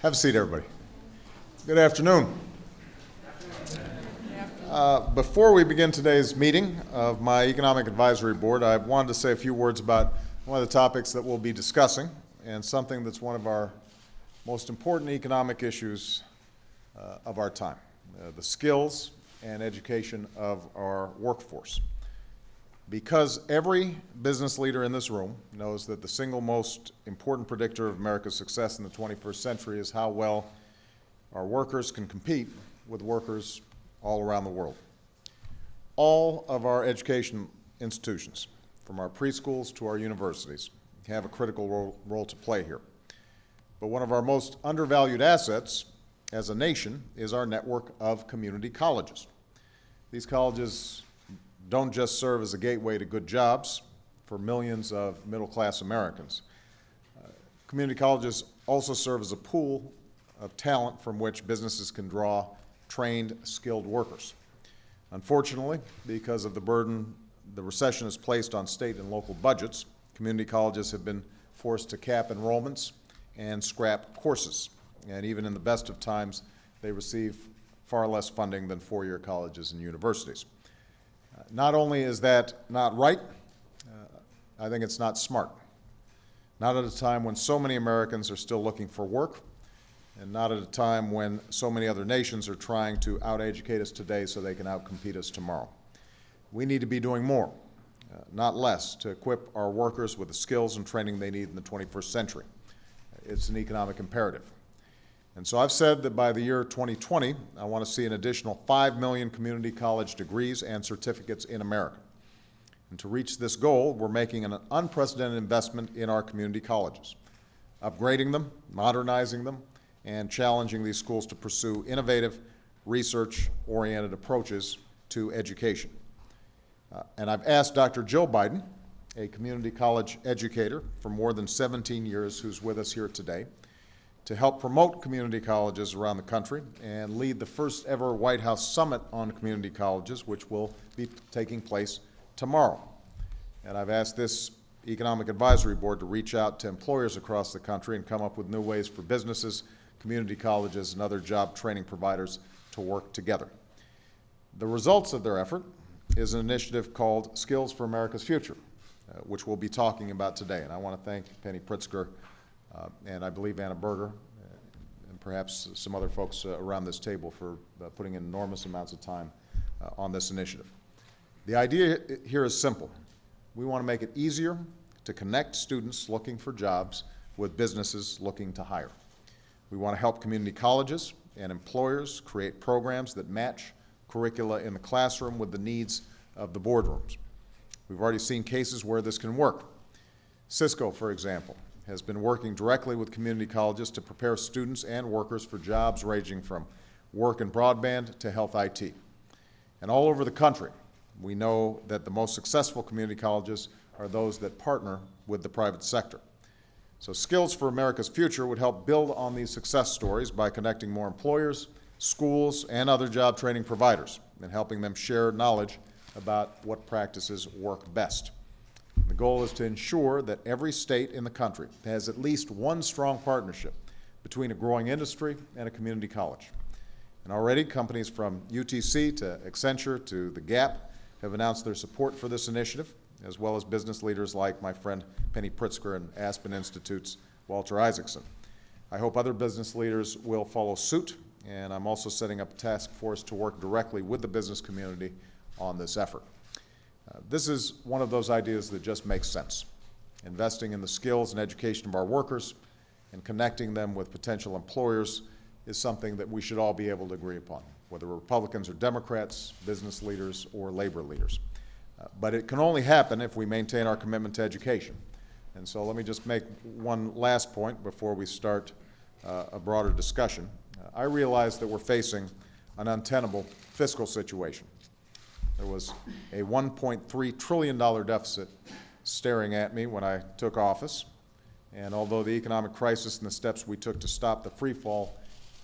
Have a seat, everybody. Good afternoon. Before we begin today's meeting of my Economic Advisory Board, I wanted to say a few words about one of the topics that we'll be discussing and something that's one of our most important economic issues of our time, the skills and education of our workforce. Because every business leader in this room knows that the single most important predictor of America's success in the 21st century is how well our workers can compete with workers all around the world. All of our education institutions, from our preschools to our universities, have a critical role to play here. But one of our most undervalued assets as a nation is our network of community colleges. These colleges don't just serve as a gateway to good jobs for millions of middle-class Americans. Community colleges also serve as a pool of talent from which businesses can draw trained, skilled workers. Unfortunately, because of the burden the recession has placed on state and local budgets, community colleges have been forced to cap enrollments and scrap courses. And even in the best of times, they receive far less funding than four-year colleges and universities. Not only is that not right, I think it's not smart. Not at a time when so many Americans are still looking for work, and not at a time when so many other nations are trying to out-educate us today so they can outcompete us tomorrow. We need to be doing more, not less, to equip our workers with the skills and training they need in the 21st century. It's an economic imperative. And so I've said that by the year 2020, I want to see an additional 5 million community college degrees and certificates in America. And to reach this goal, we're making an unprecedented investment in our community colleges, upgrading them, modernizing them, and challenging these schools to pursue innovative, research-oriented approaches to education. And I've asked Dr. Jill Biden, a community college educator for more than 17 years who's with us here today, to help promote community colleges around the country and lead the first ever White House Summit on community colleges, which will be taking place tomorrow. And I've asked this Economic Advisory Board to reach out to employers across the country and come up with new ways for businesses, community colleges, and other job training providers to work together. The results of their effort is an initiative called Skills for America's Future, which we'll be talking about today. And I want to thank Penny Pritzker and I believe Anna Berger and perhaps some other folks around this table for putting in enormous amounts of time on this initiative. The idea here is simple. We want to make it easier to connect students looking for jobs with businesses looking to hire. We want to help community colleges and employers create programs that match curricula in the classroom with the needs of the boardrooms. We've already seen cases where this can work. Cisco, for example, has been working directly with community colleges to prepare students and workers for jobs ranging from work in broadband to health IT. And all over the country, we know that the most successful community colleges are those that partner with the private sector. So Skills for America's Future would help build on these success stories by connecting more employers, schools, and other job training providers and helping them share knowledge about what practices work best. The goal is to ensure that every state in the country has at least one strong partnership between a growing industry and a community college. And already companies from UTC to Accenture to the Gap have announced their support for this initiative, as well as business leaders like my friend Penny Pritzker and Aspen Institute's Walter Isaacson. I hope other business leaders will follow suit, and I'm also setting up a task force to work directly with the business community on this effort. This is one of those ideas that just makes sense. Investing in the skills and education of our workers and connecting them with potential employers is something that we should all be able to agree upon, whether we're Republicans or Democrats, business leaders or labor leaders. But it can only happen if we maintain our commitment to education. And so let me just make one last point before we start a broader discussion. I realize that we're facing an untenable fiscal situation. There was a $1.3 trillion deficit staring at me when I took office. And although the economic crisis and the steps we took to stop the free fall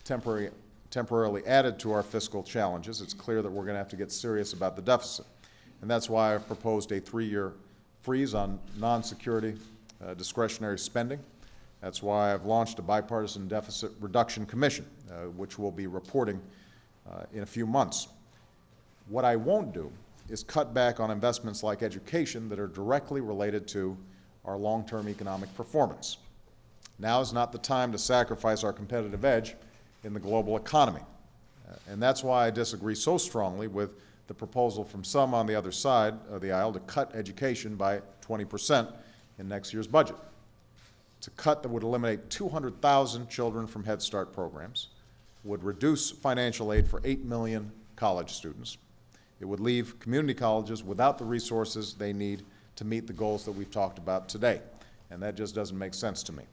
temporarily added to our fiscal challenges, it's clear that we're going to have to get serious about the deficit. And that's why I've proposed a 3-year freeze on non-security discretionary spending, That's why I've launched a bipartisan deficit reduction commission, which will be reporting in a few months. What I won't do is cut back on investments like education that are directly related to our long-term economic performance. Now is not the time to sacrifice our competitive edge in the global economy. And that's why I disagree so strongly with the proposal from some on the other side of the aisle to cut education by 20% in next year's budget. It's a cut that would eliminate 200,000 children from Head Start programs, would reduce financial aid for 8 million college students. It would leave community colleges without the resources they need to meet the goals that we've talked about today. And that just doesn't make sense to me.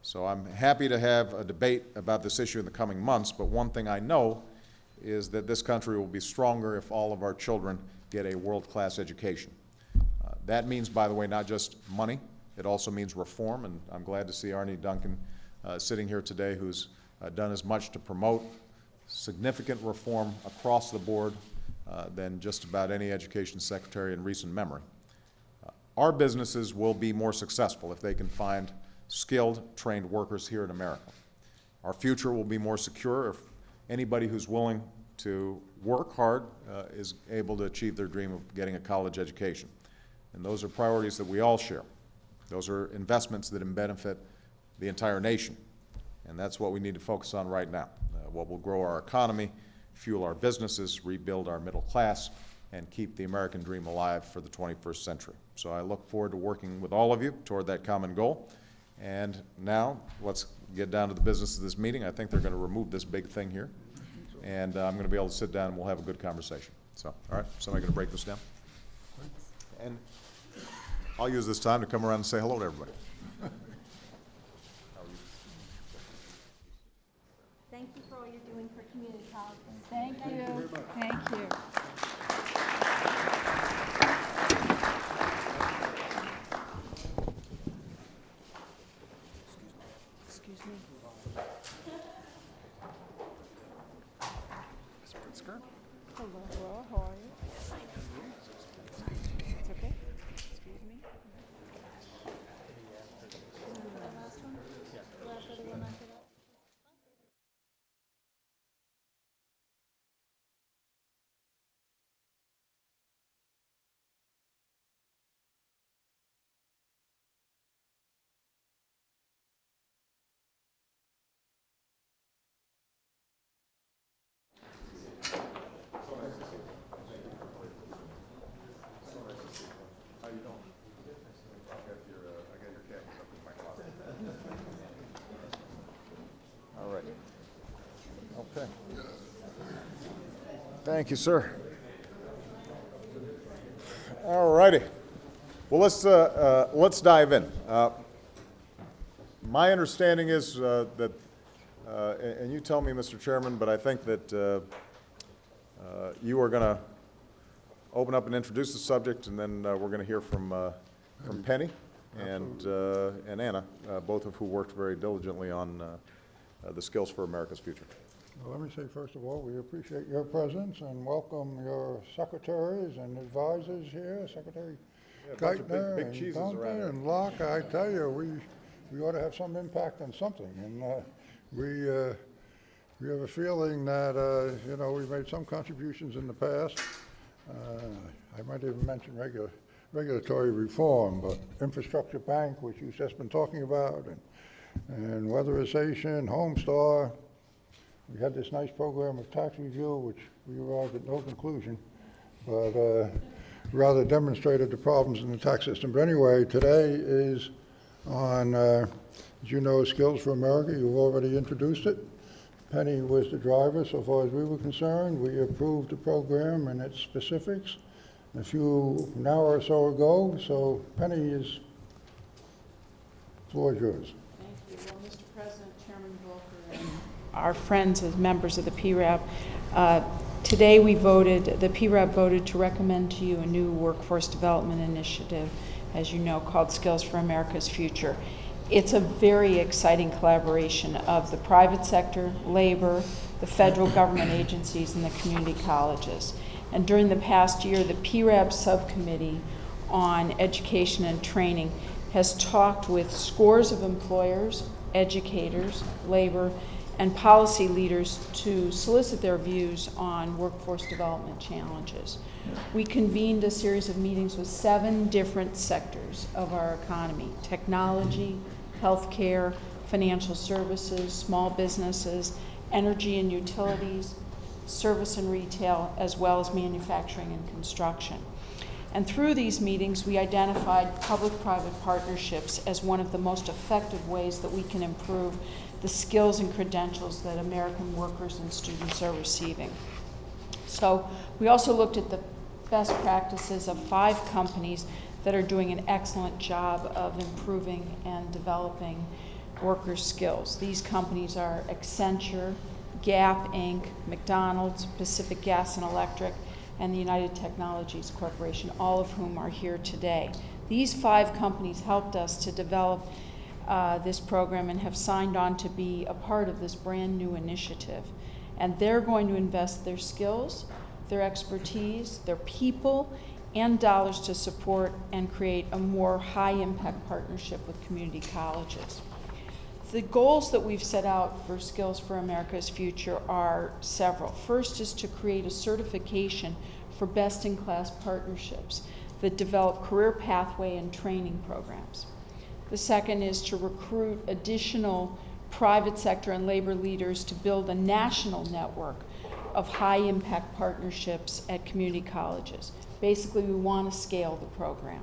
So I'm happy to have a debate about this issue in the coming months, but one thing I know is that this country will be stronger if all of our children get a world-class education. That means, by the way, not just money, it also means reform, and I'm glad to see Arnie Duncan sitting here today, who's done as much to promote significant reform across the board than just about any education secretary in recent memory. Our businesses will be more successful if they can find skilled, trained workers here in America. Our future will be more secure if anybody who's willing to work hard is able to achieve their dream of getting a college education. And those are priorities that we all share. Those are investments that benefit the entire nation. And that's what we need to focus on right now. What will grow our economy, fuel our businesses, rebuild our middle class, and keep the American dream alive for the 21st century. So I look forward to working with all of you toward that common goal. And now, let's get down to the business of this meeting. I think they're going to remove this big thing here. And I'm going to be able to sit down and we'll have a good conversation. So, all right, somebody going to break this down? And I'll use this time to come around and say hello to everybody. Thank you for all you're doing for community colleges. Thank you. Thank you. Excuse me. Hello, how are you? It's okay? Excuse me. The last one? The last other one after that? All right. Okay. Thank you, sir. All righty. Well, let's dive in. My understanding is that, and you tell me, Mr. Chairman, but I think that you are going to open up and introduce the subject, and then we're going to hear from Penny and Anna, both of who worked very diligently on the Skills for America's Future. Well, let me say, first of all, we appreciate your presence and welcome your secretaries and advisors here, Secretary Geithner big and cheeses Duncan around here. and Locke. I tell you, we ought to have some impact on something. And we have a feeling that, you know, we've made some contributions in the past. I might even mention regulatory reform, but infrastructure bank, which you've just been talking about, and weatherization, Homestar. We had this nice program of tax review, which we arrived at no conclusion, but rather demonstrated the problems in the tax system. But anyway, today is on, as you know, Skills for America. You've already introduced it. Penny was the driver so far as we were concerned. We approved the program and its specifics an hour or so ago. So Penny, the floor is yours. Thank you. Well, Mr. President, Chairman Volcker, and our friends as members of the PERAB, today the PERAB voted to recommend to you a new workforce development initiative, as you know, called Skills for America's Future. It's a very exciting collaboration of the private sector, labor, the federal government agencies, and the community colleges. And during the past year, the PERAB subcommittee on education and training has talked with scores of employers, educators, labor, and policy leaders to solicit their views on workforce development challenges. We convened a series of meetings with 7 different sectors of our economy: technology, healthcare, financial services, small businesses, energy and utilities, service and retail, as well as manufacturing and construction. And through these meetings, we identified public-private partnerships as one of the most effective ways that we can improve the skills and credentials that American workers and students are receiving. So we also looked at the best practices of 5 companies that are doing an excellent job of improving and developing workers' skills. These companies are Accenture, Gap Inc., McDonald's, Pacific Gas and Electric, and the United Technologies Corporation, all of whom are here today. These 5 companies helped us to develop this program and have signed on to be a part of this brand new initiative. And they're going to invest their skills, their expertise, their people, and dollars to support and create a more high-impact partnership with community colleges. The goals that we've set out for Skills for America's Future are several. First is to create a certification for best-in-class partnerships that develop career pathway and training programs. The second is to recruit additional private sector and labor leaders to build a national network of high-impact partnerships at community colleges. Basically, we want to scale the program.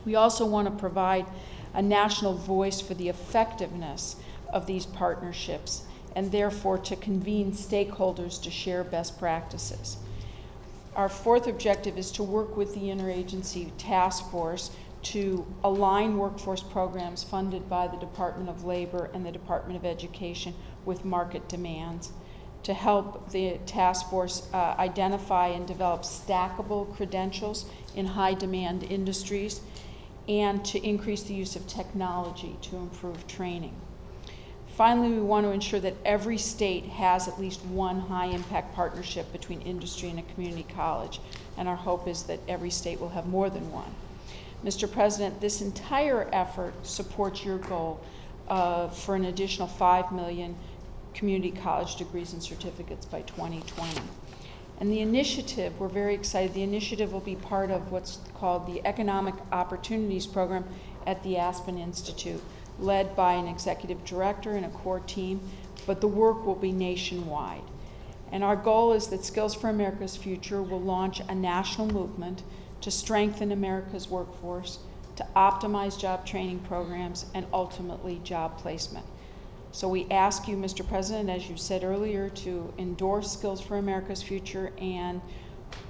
We also want to provide a national voice for the effectiveness of these partnerships, and therefore to convene stakeholders to share best practices. Our 4th objective is to work with the interagency task force to align workforce programs funded by the Department of Labor and the Department of Education with market demands, to help the task force identify and develop stackable credentials in high-demand industries, and to increase the use of technology to improve training. Finally, we want to ensure that every state has at least one high-impact partnership between industry and a community college, and our hope is that every state will have more than one. Mr. President, this entire effort supports your goal for an additional 5 million community college degrees and certificates by 2020. And the initiative, we're very excited, the initiative will be part of what's called the Economic Opportunities Program at the Aspen Institute, led by an executive director and a core team, but the work will be nationwide. And our goal is that Skills for America's Future will launch a national movement to strengthen America's workforce, to optimize job training programs, and ultimately job placement. So we ask you, Mr. President, as you said earlier, to endorse Skills for America's Future, and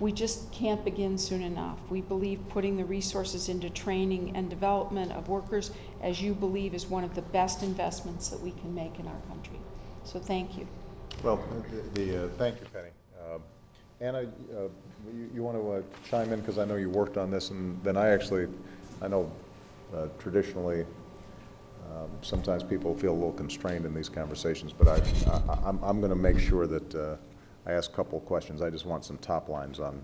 we just can't begin soon enough. We believe putting the resources into training and development of workers, as you believe, is one of the best investments that we can make in our country. So thank you. Well, thank you, Penny. Anna, you want to chime in, because I know you worked on this, and then I know traditionally sometimes people feel a little constrained in these conversations, but I'm going to make sure that I ask a couple of questions. I just want some top lines on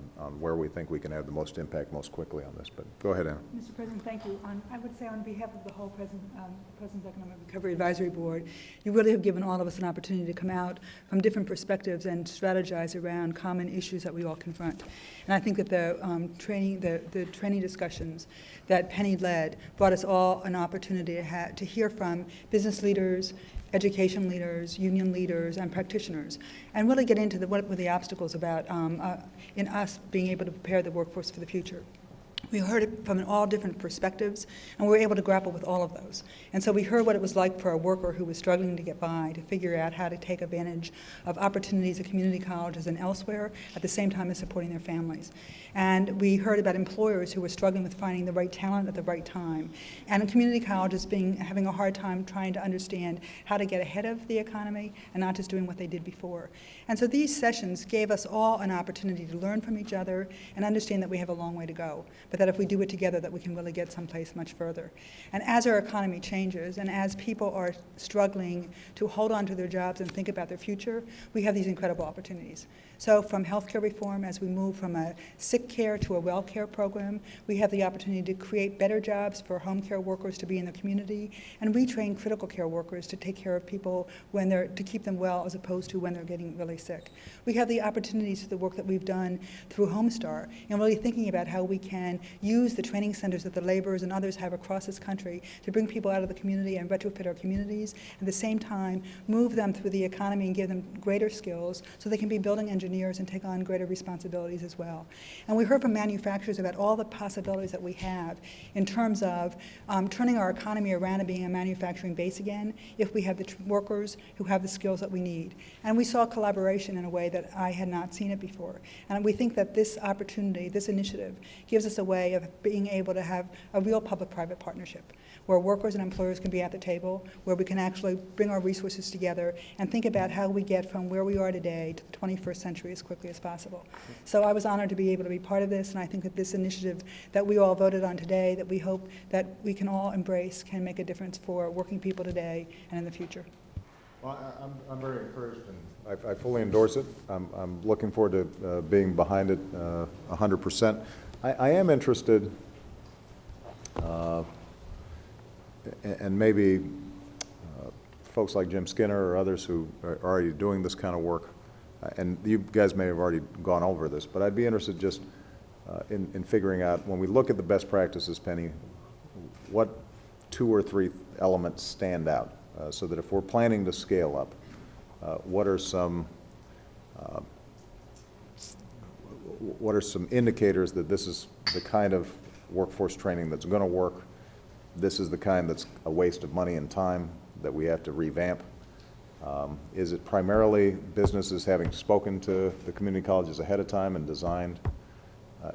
where we think we can have the most impact most quickly on this. But go ahead, Anna. Mr. President, thank you. I would say on behalf of the whole President's Economic Recovery Advisory Board, you really have given all of us an opportunity to come out from different perspectives and strategize around common issues that we all confront. And I think that the training discussions that Penny led brought us all an opportunity to hear from business leaders, education leaders, union leaders, and practitioners, and really get into what were the obstacles about in us being able to prepare the workforce for the future. We heard it from all different perspectives, and we were able to grapple with all of those. And so we heard what it was like for a worker who was struggling to get by, to figure out how to take advantage of opportunities at community colleges and elsewhere, at the same time as supporting their families. And we heard about employers who were struggling with finding the right talent at the right time, and community colleges having a hard time trying to understand how to get ahead of the economy and not just doing what they did before. And so these sessions gave us all an opportunity to learn from each other and understand that we have a long way to go. but that if we do it together, that we can really get someplace much further. And as our economy changes, and as people are struggling to hold on to their jobs and think about their future, we have these incredible opportunities. So from healthcare reform, as we move from a sick care to a well care program, we have the opportunity to create better jobs for home care workers to be in the community and retrain critical care workers to take care of people to keep them well as opposed to when they're getting really sick. We have the opportunities for the work that we've done through Homestar and really thinking about how we can use the training centers that the laborers and others have across this country to bring people out of the community and retrofit our communities, at the same time move them through the economy and give them greater skills so they can be building engineers and take on greater responsibilities as well. And we heard from manufacturers about all the possibilities that we have in terms of turning our economy around and being a manufacturing base again if we have the workers who have the skills that we need. And we saw collaboration in a way that I had not seen it before. And we think that this opportunity, this initiative, gives us a way of being able to have a real public-private partnership where workers and employers can be at the table, where we can actually bring our resources together and think about how we get from where we are today to the 21st century as quickly as possible. So I was honored to be able to be part of this, and I think that this initiative that we all voted on today, that we hope that we can all embrace, can make a difference for working people today and in the future. Well, I'm very encouraged, and I fully endorse it. I'm looking forward to being behind it 100%. I am interested, and maybe folks like Jim Skinner or others who are already doing this kind of work, and you guys may have already gone over this, but I'd be interested just in figuring out, when we look at the best practices, Penny, what 2 or 3 elements stand out, so that if we're planning to scale up, what are some indicators that this is the kind of workforce training that's going to work? This is the kind that's a waste of money and time that we have to revamp. Is it primarily businesses having spoken to the community colleges ahead of time and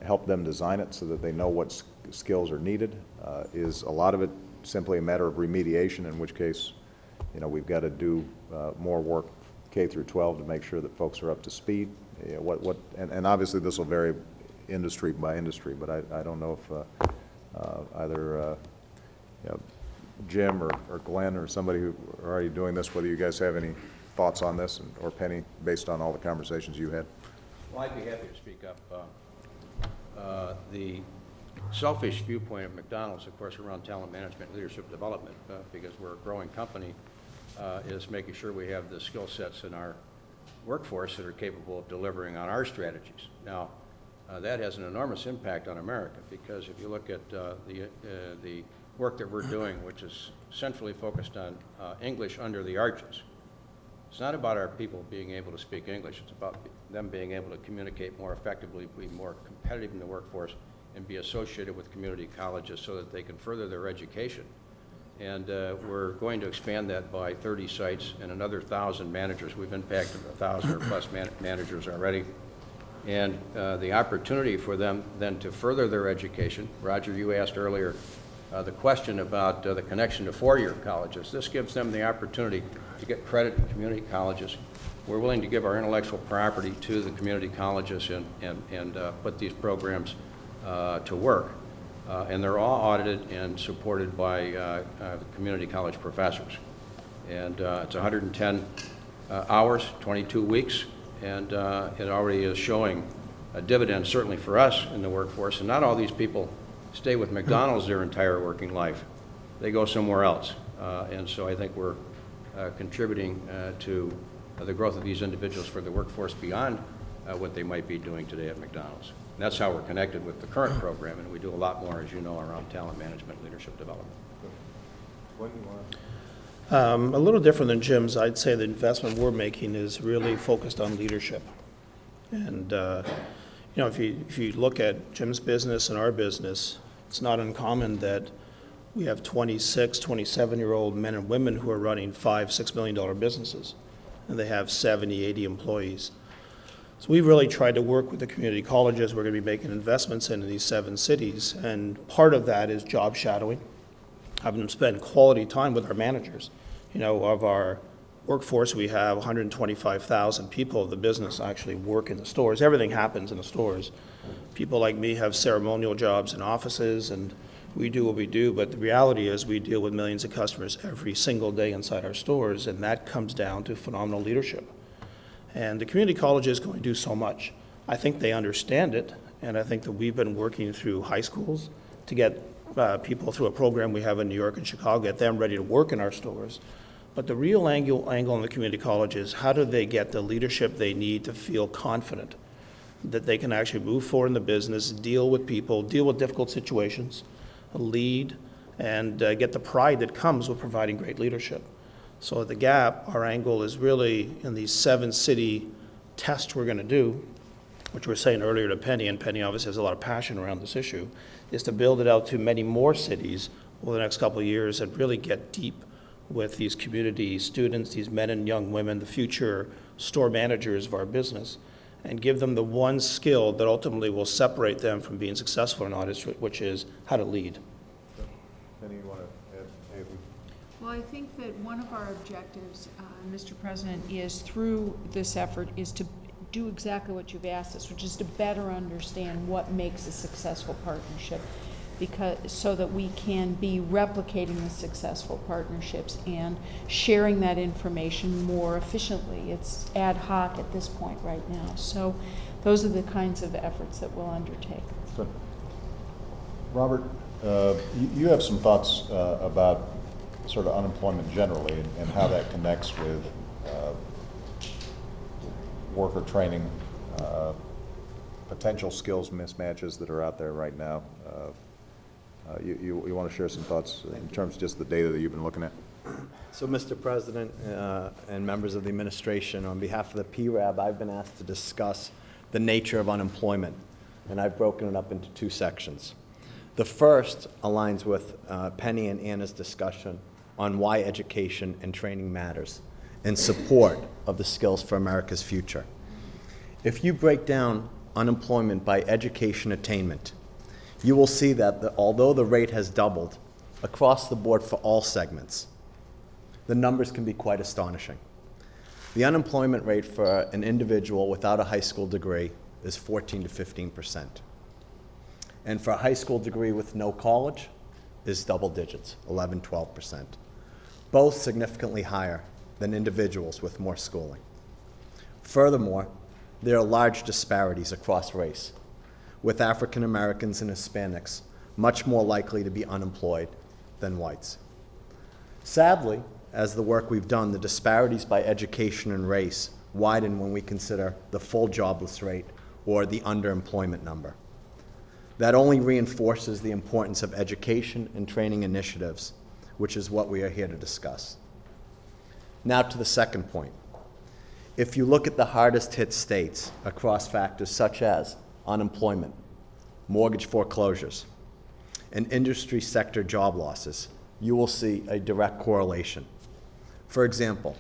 help them design it so that they know what skills are needed? Is a lot of it simply a matter of remediation, in which case, we've got to do more work K through 12 to make sure that folks are up to speed? And obviously this will vary industry by industry, but I don't know if either Jim or Glenn or somebody who are already doing this, whether you guys have any thoughts on this, or Penny, based on all the conversations you had. Well, I'd be happy to speak up. The selfish viewpoint of McDonald's, of course, around talent management, leadership development, because we're a growing company, is making sure we have the skill sets in our workforce that are capable of delivering on our strategies. Now, that has an enormous impact on America, because if you look at the work that we're doing, which is centrally focused on English under the arches, it's not about our people being able to speak English. It's about them being able to communicate more effectively, be more competitive in the workforce, and be associated with community colleges so that they can further their education. And we're going to expand that by 30 sites and another 1,000 managers. We've impacted 1,000 or plus managers already. And the opportunity for them then to further their education. Roger, you asked earlier the question about the connection to four-year colleges. This gives them the opportunity to get credit in community colleges. We're willing to give our intellectual property to the community colleges and put these programs to work. And they're all audited and supported by community college professors. And it's 110 hours, 22 weeks, and it already is showing a dividend, certainly for us in the workforce. And not all these people stay with McDonald's their entire working life. They go somewhere else. And so I think we're contributing to the growth of these individuals for the workforce beyond what they might be doing today at McDonald's. And that's how we're connected with the current program, and we do a lot more, as you know, around talent management, leadership development. A little different than Jim's. I'd say the investment we're making is really focused on leadership. And if you look at Jim's business and our business, it's not uncommon that we have 26, 27-year-old men and women who are running $5, $6 million businesses, and they have 70, 80 employees. So we've really tried to work with the community colleges we're going to be making investments in these 7 cities, and part of that is job shadowing, having them spend quality time with our managers, of our workforce we have, 125,000 people of the business actually work in the stores. Everything happens in the stores. People like me have ceremonial jobs in offices, and we do what we do, but the reality is we deal with millions of customers every single day inside our stores, and that comes down to phenomenal leadership. And the community college is going to do so much. I think they understand it, and I think that we've been working through high schools to get people through a program we have in New York and Chicago, get them ready to work in our stores. But the real angle in the community college is how do they get the leadership they need to feel confident that they can actually move forward in the business, deal with people, deal with difficult situations, lead, and get the pride that comes with providing great leadership. So at the Gap, our angle is really in these 7-city tests we're going to do, which we were saying earlier to Penny, and Penny obviously has a lot of passion around this issue, is to build it out to many more cities over the next couple of years and really get deep with these community students, these men and young women, the future store managers of our business, and give them the one skill that ultimately will separate them from being successful or not, which is how to lead. Penny, you want to add anything? Well, I think that one of our objectives, Mr. President, is through this effort is to do exactly what you've asked us, which is to better understand what makes a successful partnership, so that we can be replicating the successful partnerships and sharing that information more efficiently. It's ad hoc at this point right now. So those are the kinds of efforts that we'll undertake. Good. Robert, you have some thoughts about sort of unemployment generally and how that connects with worker training, potential skills mismatches that are out there right now. You want to share some thoughts in terms of just the data that you've been looking at? So, Mr. President and members of the administration, on behalf of the PERAB, I've been asked to discuss the nature of unemployment, and I've broken it up into 2 sections. The first aligns with Penny and Anna's discussion on why education and training matters in support of the skills for America's future. If you break down unemployment by education attainment, you will see that although the rate has doubled across the board for all segments, the numbers can be quite astonishing. The unemployment rate for an individual without a high school degree is 14 to 15%. And for a high school degree with no college is double digits, 11, 12%. Both significantly higher than individuals with more schooling. Furthermore, there are large disparities across race, with African Americans and Hispanics much more likely to be unemployed than whites. Sadly, as the work we've done, the disparities by education and race widen when we consider the full jobless rate or the underemployment number. That only reinforces the importance of education and training initiatives, which is what we are here to discuss. Now to the second point. If you look at the hardest hit states across factors such as unemployment, mortgage foreclosures, and industry sector job losses, you will see a direct correlation. For example,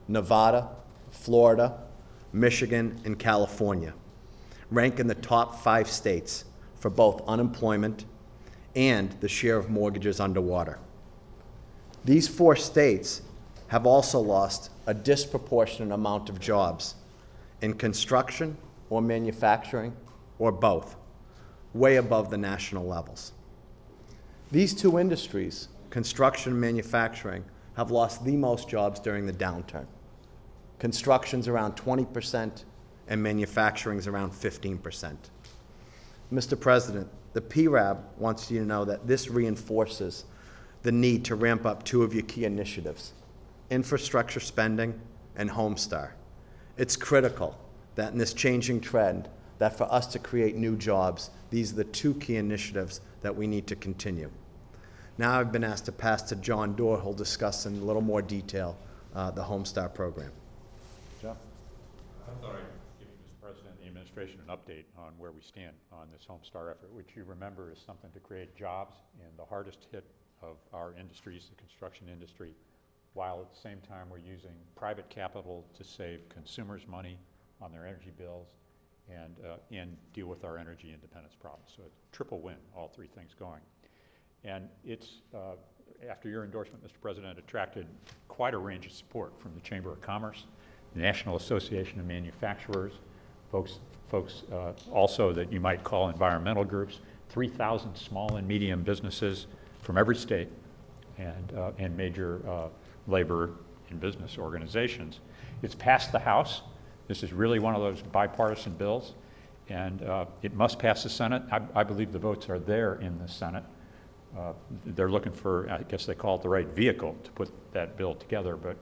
Nevada, Florida, Michigan, and California rank in the top 5 states for both unemployment and the share of mortgages underwater. These 4 states have also lost a disproportionate amount of jobs in construction or manufacturing or both, way above the national levels. These 2 industries, construction and manufacturing, have lost the most jobs during the downturn. Construction's around 20% and manufacturing's around 15%. Mr. President, the PERAB wants you to know that this reinforces the need to ramp up 2 of your key initiatives, infrastructure spending and Homestar. It's critical that in this changing trend, that for us to create new jobs, these are the 2 key initiatives that we need to continue. Now I've been asked to pass to John Doerr, who'll discuss in a little more detail the Homestar program. John? I thought I'd give you, Mr. President, and the administration an update on where we stand on this Homestar effort, which you remember is something to create jobs in the hardest hit of our industries, the construction industry, while at the same time we're using private capital to save consumers money on their energy bills and deal with our energy independence problems. So it's a triple win, all 3 things going. And it's after your endorsement, Mr. President, attracted quite a range of support from the Chamber of Commerce, the National Association of Manufacturers, folks also that you might call environmental groups, 3,000 small and medium businesses from every state, and major labor and business organizations. It's passed the House. This is really one of those bipartisan bills, and it must pass the Senate. I believe the votes are there in the Senate. They're looking for, I guess they call it the right vehicle to put that bill together, but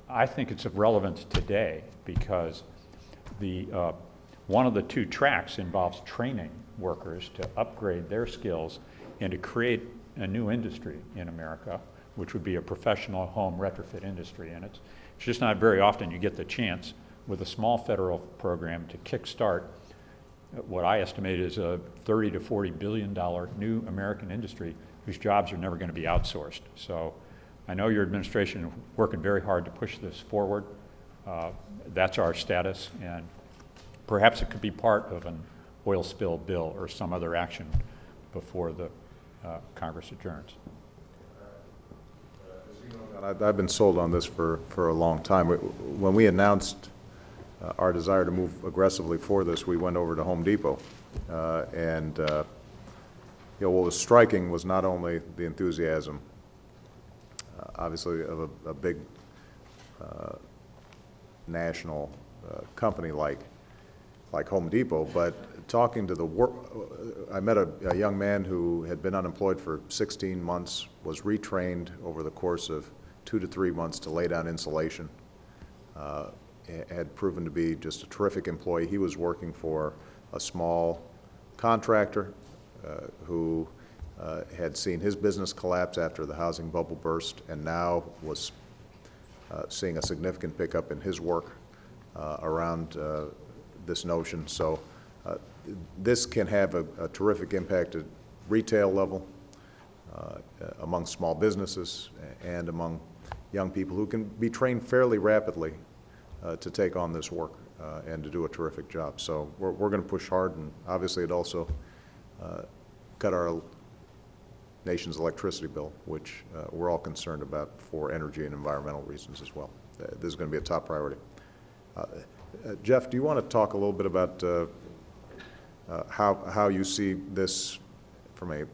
I think it's of relevance today because one of the two tracks involves training workers to upgrade their skills and to create a new industry in America, which would be a professional home retrofit industry. And it's just not very often you get the chance with a small federal program to kickstart what I estimate is a $30 to $40 billion new American industry whose jobs are never going to be outsourced. So I know your administration is working very hard to push this forward. That's our status, and perhaps it could be part of an oil spill bill or some other action before the Congress adjourns. I've been sold on this for a long time. When we announced our desire to move aggressively for this, we went over to Home Depot. What was striking was not only the enthusiasm, obviously, of a big national company like Home Depot, but talking to I met a young man who had been unemployed for 16 months, was retrained over the course of 2 to 3 months to lay down insulation, had proven to be just a terrific employee. He was working for a small contractor who had seen his business collapse after the housing bubble burst, and now was seeing a significant pickup in his work around this notion. So this can have a terrific impact at retail level, among small businesses and among young people who can be trained fairly rapidly to take on this work and to do a terrific job. So we're going to push hard, and obviously it also cut our nation's electricity bill, which we're all concerned about for energy and environmental reasons as well. This is going to be a top priority. Jeff, do you want to talk a little bit about how you see this from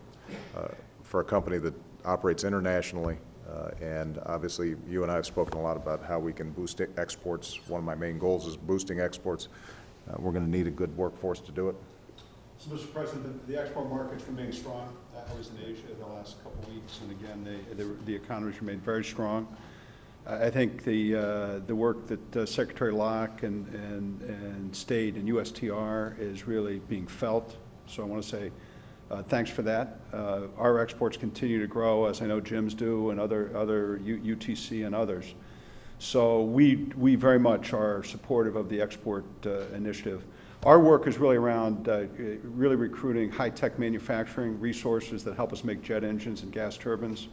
for a company that operates internationally, and obviously you and I have spoken a lot about how we can boost exports. One of my main goals is boosting exports. We're going to need a good workforce to do it. So, Mr. President, the export markets remain strong. I was in Asia the last couple of weeks, and again, the economies remain very strong. I think the work that Secretary Locke and State and USTR is really being felt. So I want to say thanks for that. Our exports continue to grow, as I know Jim's do, and other UTC and others. So we very much are supportive of the export initiative. Our work is really around really recruiting high-tech manufacturing resources that help us make jet engines and gas turbines.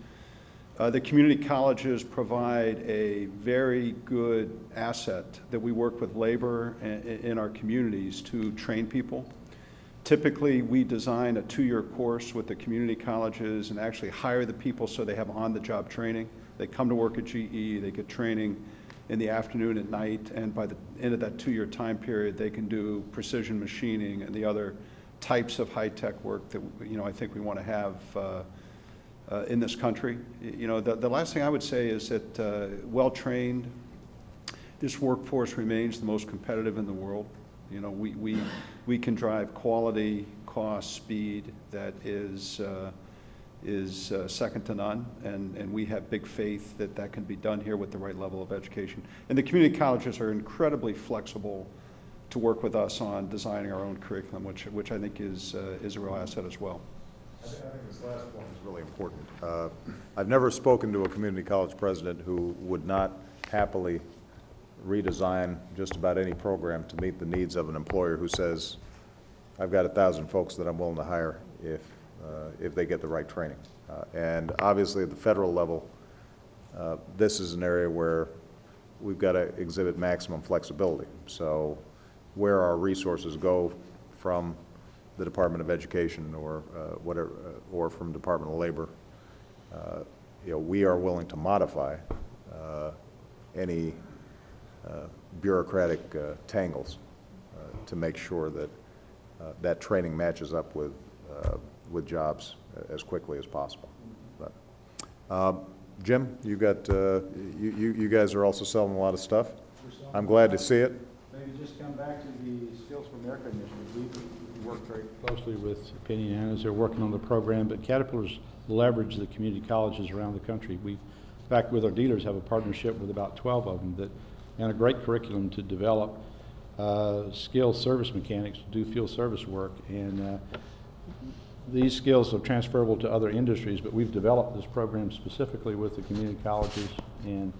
The community colleges provide a very good asset that we work with labor in our communities to train people. Typically, we design a 2-year course with the community colleges and actually hire the people so they have on-the-job training. They come to work at GE, they get training in the afternoon, at night, and by the end of that 2-year time period, they can do precision machining and the other types of high-tech work that I think we want to have in this country. The last thing I would say is that well-trained, this workforce remains the most competitive in the world. We can drive quality, cost, speed that is second to none, and we have big faith that that can be done here with the right level of education. And the community colleges are incredibly flexible to work with us on designing our own curriculum, which I think is a real asset as well. I think this last point is really important. I've never spoken to a community college president who would not happily redesign just about any program to meet the needs of an employer who says, I've got 1,000 folks that I'm willing to hire if they get the right training. And obviously at the federal level, this is an area where we've got to exhibit maximum flexibility. So where our resources go from the Department of Education or whatever, or from Department of Labor, we are willing to modify any bureaucratic tangles to make sure that that training matches up with jobs as quickly as possible. But, Jim, you got you guys are also selling a lot of stuff. I'm glad to see it. Maybe just come back to the Skills for America initiative. We work very closely with Penny and as they're working on the program, but Caterpillar's leverage the community colleges around the country. We, in fact, with our dealers, have a partnership with about 12 of them and a great curriculum to develop skilled service mechanics to do field service work. And these skills are transferable to other industries, but we've developed this program specifically with the community colleges and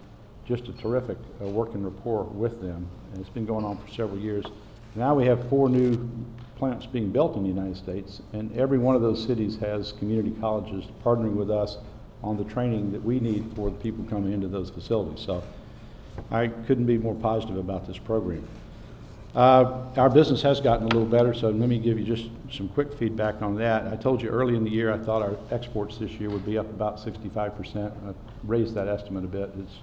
just a terrific working rapport with them. And it's been going on for several years. Now we have 4 new plants being built in the United States, and every one of those cities has community colleges partnering with us on the training that we need for the people coming into those facilities. So I couldn't be more positive about this program. Our business has gotten a little better, so let me give you just some quick feedback on that. I told you early in the year I thought our exports this year would be up about 65%. I've raised that estimate a bit. It's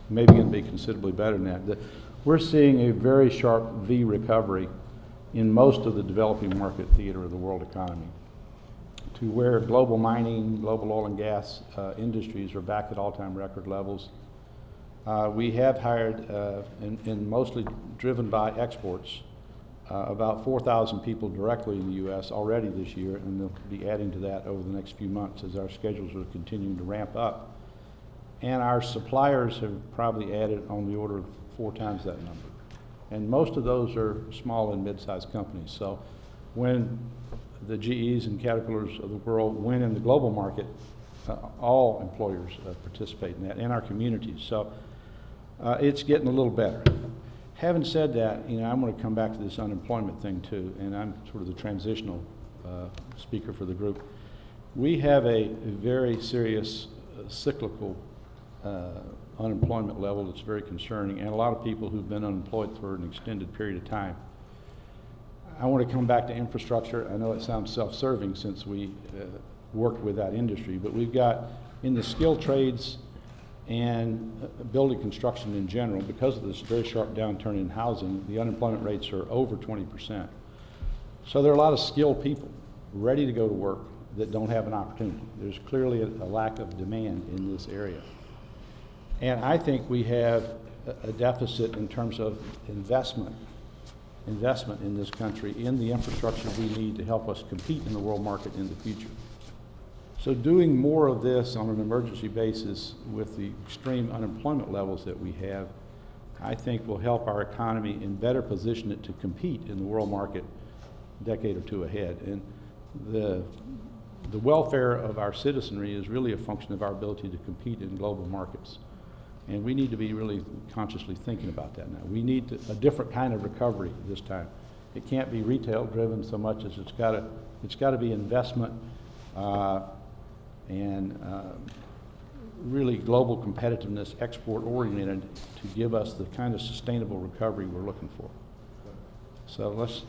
maybe going to be considerably better than that. We're seeing a very sharp V recovery in most of the developing market theater of the world economy, to where global mining, global oil and gas industries are back at all-time record levels. We have hired, and mostly driven by exports, about 4,000 people directly in the U.S. already this year, and they'll be adding to that over the next few months as our schedules are continuing to ramp up. And our suppliers have probably added on the order of 4 times that number. And most of those are small and mid-sized companies. So when the GEs and Caterpillars of the world win in the global market, all employers participate in that, and our communities. So it's getting a little better. Having said that, I'm going to come back to this unemployment thing too, and I'm sort of the transitional speaker for the group. We have a very serious cyclical unemployment level that's very concerning, and a lot of people who've been unemployed for an extended period of time. I want to come back to infrastructure. I know it sounds self-serving since we work with that industry, but we've got in the skilled trades and building construction in general, because of this very sharp downturn in housing, the unemployment rates are over 20%. So there are a lot of skilled people ready to go to work that don't have an opportunity. There's clearly a lack of demand in this area. And I think we have a deficit in terms of investment in this country in the infrastructure we need to help us compete in the world market in the future. So doing more of this on an emergency basis with the extreme unemployment levels that we have, I think will help our economy and better position it to compete in the world market a decade or 2 ahead. And the welfare of our citizenry is really a function of our ability to compete in global markets. And we need to be really consciously thinking about that now. We need a different kind of recovery this time. It can't be retail driven so much as it's got to be investment and really global competitiveness, export oriented, to give us the kind of sustainable recovery we're looking for. So let's,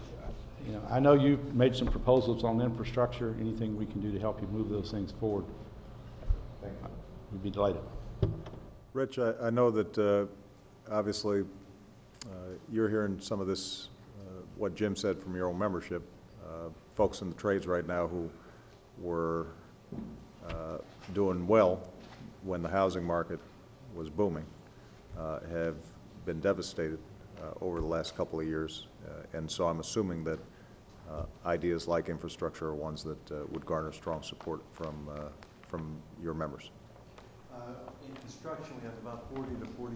I know you've made some proposals on infrastructure. Anything we can do to help you move those things forward, we'd be delighted. Rich, I know that obviously you're hearing some of this, what Jim said from your own membership. Folks in the trades right now who were doing well when the housing market was booming have been devastated over the last couple of years. And so I'm assuming that ideas like infrastructure are ones that would garner strong support from your members. In construction, we have about 40 to 42%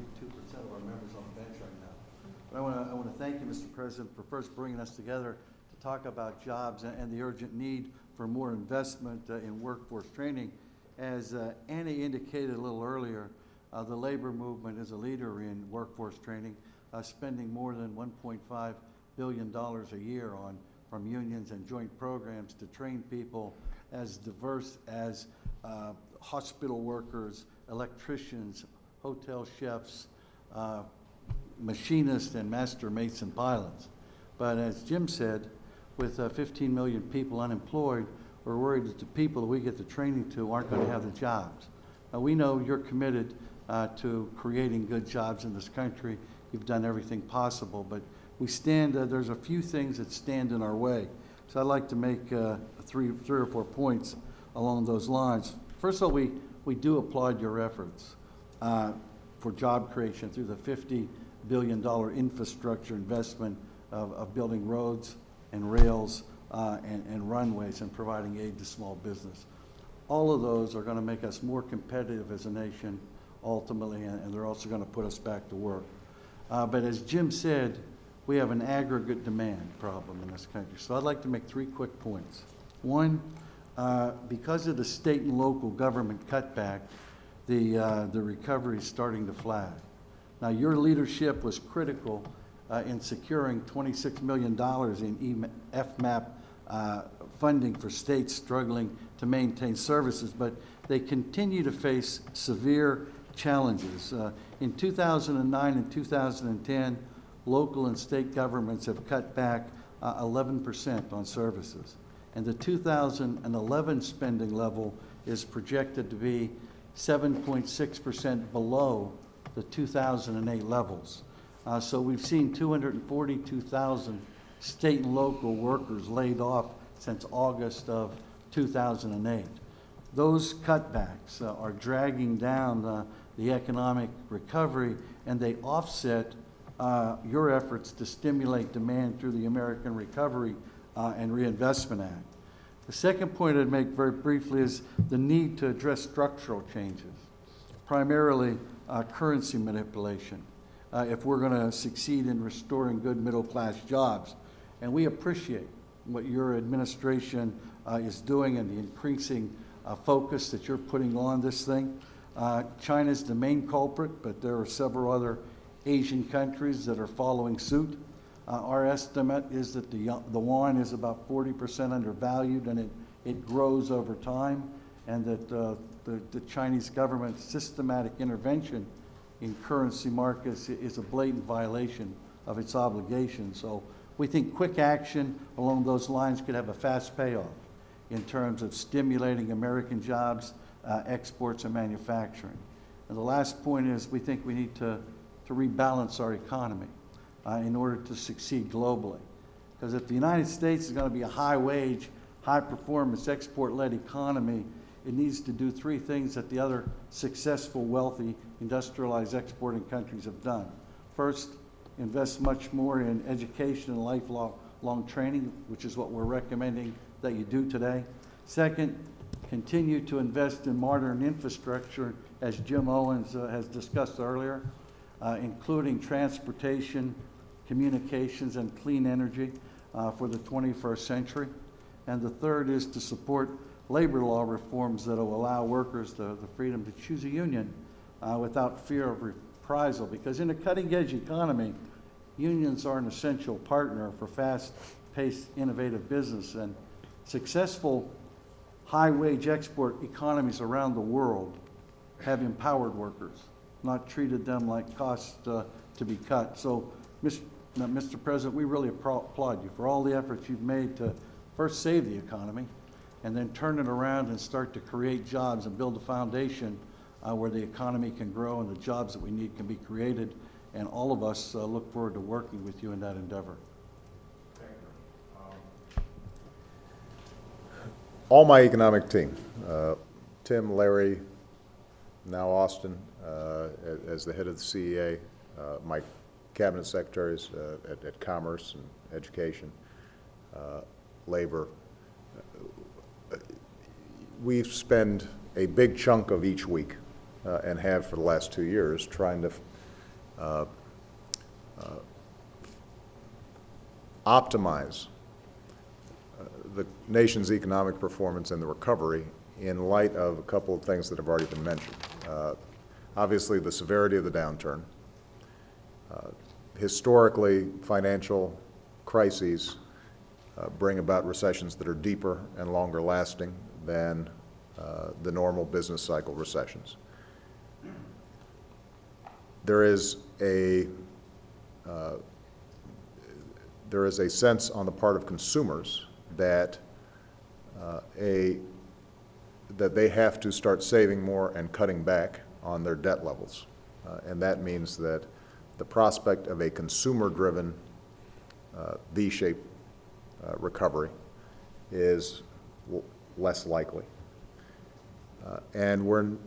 of our members on the bench right now. But I want to thank you, Mr. President, for first bringing us together to talk about jobs and the urgent need for more investment in workforce training. As Annie indicated a little earlier, the labor movement is a leader in workforce training, spending more than $1.5 billion a year from unions and joint programs to train people as diverse as hospital workers, electricians, hotel chefs, machinists, and master mason pilots. But as Jim said, with 15 million people unemployed, we're worried that the people that we get the training to aren't going to have the jobs. We know you're committed to creating good jobs in this country. You've done everything possible, but there's a few things that stand in our way. So I'd like to make three or four points along those lines. First of all, we do applaud your efforts for job creation through the $50 billion infrastructure investment of building roads and rails and runways and providing aid to small business. All of those are going to make us more competitive as a nation ultimately, and they're also going to put us back to work. But as Jim said, we have an aggregate demand problem in this country. So I'd like to make three quick points. One, because of the state and local government cutback, the recovery is starting to flag. Now, your leadership was critical in securing $26 million in FMAP funding for states struggling to maintain services, but they continue to face severe challenges. In 2009 and 2010, local and state governments have cut back 11% on services. And the 2011 spending level is projected to be 7.6% below the 2008 levels. So we've seen 242,000 state and local workers laid off since August of 2008. Those cutbacks are dragging down the economic recovery, and they offset your efforts to stimulate demand through the American Recovery and Reinvestment Act. The second point I'd make very briefly is the need to address structural changes, primarily currency manipulation, if we're going to succeed in restoring good middle-class jobs. And we appreciate what your administration is doing and the increasing focus that you're putting on this thing. China's the main culprit, but there are several other Asian countries that are following suit. Our estimate is that the yuan is about 40% undervalued, and it grows over time, and that the Chinese government's systematic intervention in currency markets is a blatant violation of its obligations. So we think quick action along those lines could have a fast payoff in terms of stimulating American jobs, exports, and manufacturing. And the last point is we think we need to rebalance our economy in order to succeed globally. Because if the United States is going to be a high-wage, high-performance, export-led economy, it needs to do three things that the other successful, wealthy, industrialized exporting countries have done. First, invest much more in education and lifelong training, which is what we're recommending that you do today. Second, continue to invest in modern infrastructure, as Jim Owens has discussed earlier, including transportation, communications, and clean energy for the 21st century. And the third is to support labor law reforms that will allow workers the freedom to choose a union without fear of reprisal. Because in a cutting-edge economy, unions are an essential partner for fast-paced, innovative business. And successful high-wage export economies around the world have empowered workers, not treated them like costs to be cut. So, Mr. President, we really applaud you for all the efforts you've made to first save the economy and then turn it around and start to create jobs and build a foundation where the economy can grow and the jobs that we need can be created. And all of us look forward to working with you in that endeavor. All my economic team, Tim, Larry, now Austin, as the head of the CEA, my cabinet secretaries at Commerce and Education, Labor. We spend a big chunk of each week, and have for the last 2 years, trying to optimize the nation's economic performance and the recovery in light of a couple of things that have already been mentioned. Obviously, the severity of the downturn. Historically, financial crises bring about recessions that are deeper and longer lasting than the normal business cycle recessions. There is a sense on the part of consumers that that they have to start saving more and cutting back on their debt levels. And that means that the prospect of a consumer-driven V-shaped recovery is less likely. And we're in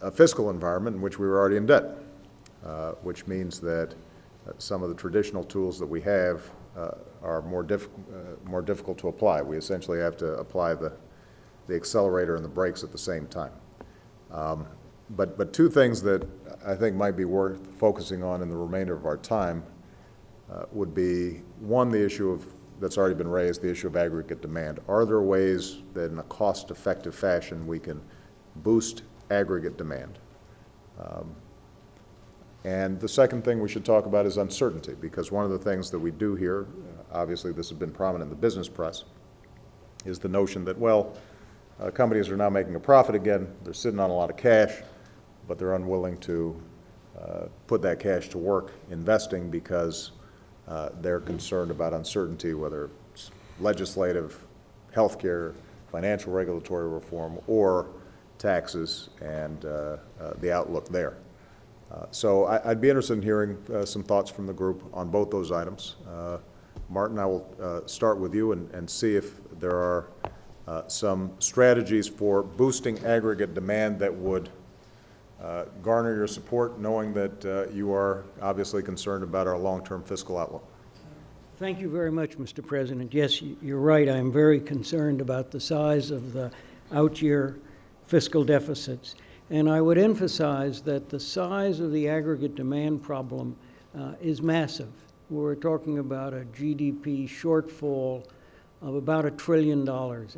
a fiscal environment in which we were already in debt, which means that some of the traditional tools that we have are more difficult to apply. We essentially have to apply the accelerator and the brakes at the same time. But two things that I think might be worth focusing on in the remainder of our time would be, one, the issue that's already been raised, the issue of aggregate demand. Are there ways that in a cost-effective fashion we can boost aggregate demand? And the second thing we should talk about is uncertainty, because one of the things that we do here, obviously this has been prominent in the business press, is the notion that, well, companies are now making a profit again, they're sitting on a lot of cash, but they're unwilling to put that cash to work investing because they're concerned about uncertainty, whether it's legislative, healthcare, financial regulatory reform, or taxes and the outlook there. So I'd be interested in hearing some thoughts from the group on both those items. Martin, I will start with you and see if there are some strategies for boosting aggregate demand that would garner your support, knowing that you are obviously concerned about our long-term fiscal outlook. Thank you very much, Mr. President. Yes, you're right. I am very concerned about the size of the out-year fiscal deficits. And I would emphasize that the size of the aggregate demand problem is massive. We're talking about a GDP shortfall of about $1 trillion,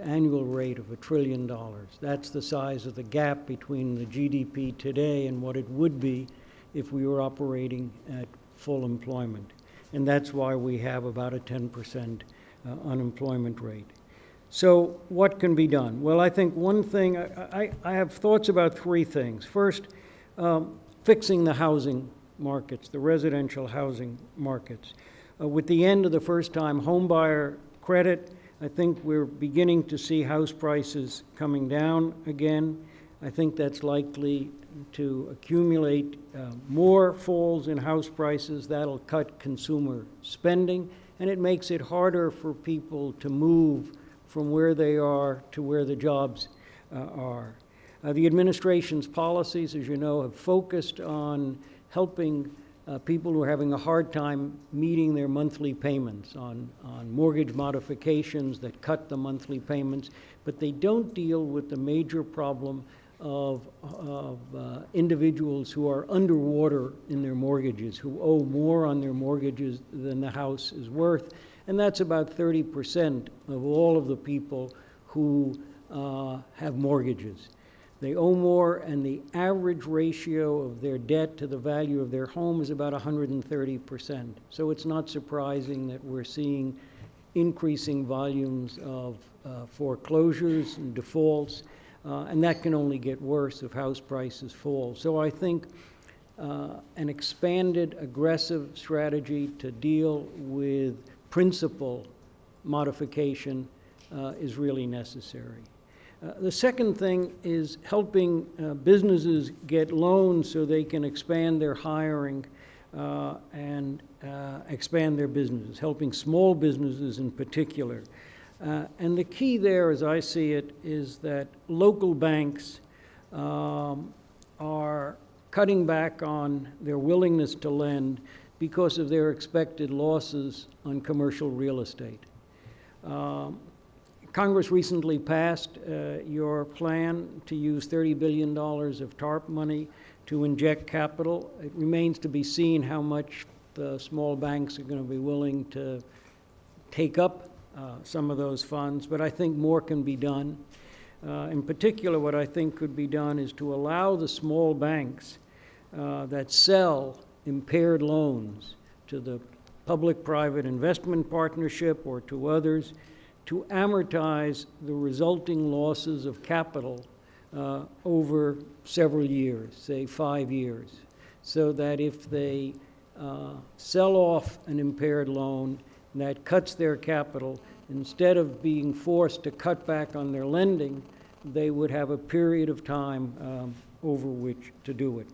annual rate of $1 trillion. That's the size of the gap between the GDP today and what it would be if we were operating at full employment. And that's why we have about a 10% unemployment rate. So what can be done? Well, I think one thing, I have thoughts about three things. First, fixing the housing markets, the residential housing markets. With the end of the first-time homebuyer credit, I think we're beginning to see house prices coming down again. I think that's likely to accumulate more falls in house prices. That'll cut consumer spending, and it makes it harder for people to move from where they are to where the jobs are. The administration's policies, as you know, have focused on helping people who are having a hard time meeting their monthly payments, on mortgage modifications that cut the monthly payments, but they don't deal with the major problem of individuals who are underwater in their mortgages, who owe more on their mortgages than the house is worth. And that's about 30% of all of the people who have mortgages. They owe more, and the average ratio of their debt to the value of their home is about 130%. So it's not surprising that we're seeing increasing volumes of foreclosures and defaults, and that can only get worse if house prices fall. So I think an expanded, aggressive strategy to deal with principal modification is really necessary. The second thing is helping businesses get loans so they can expand their hiring and expand their businesses, helping small businesses in particular. And the key there, as I see it, is that local banks are cutting back on their willingness to lend because of their expected losses on commercial real estate. Congress recently passed your plan to use $30 billion of TARP money to inject capital. It remains to be seen how much the small banks are going to be willing to take up some of those funds, but I think more can be done. In particular, what I think could be done is to allow the small banks that sell impaired loans to the public-private investment partnership or to others to amortize the resulting losses of capital over several years, say 5 years, so that if they sell off an impaired loan, that cuts their capital, instead of being forced to cut back on their lending, they would have a period of time over which to do it.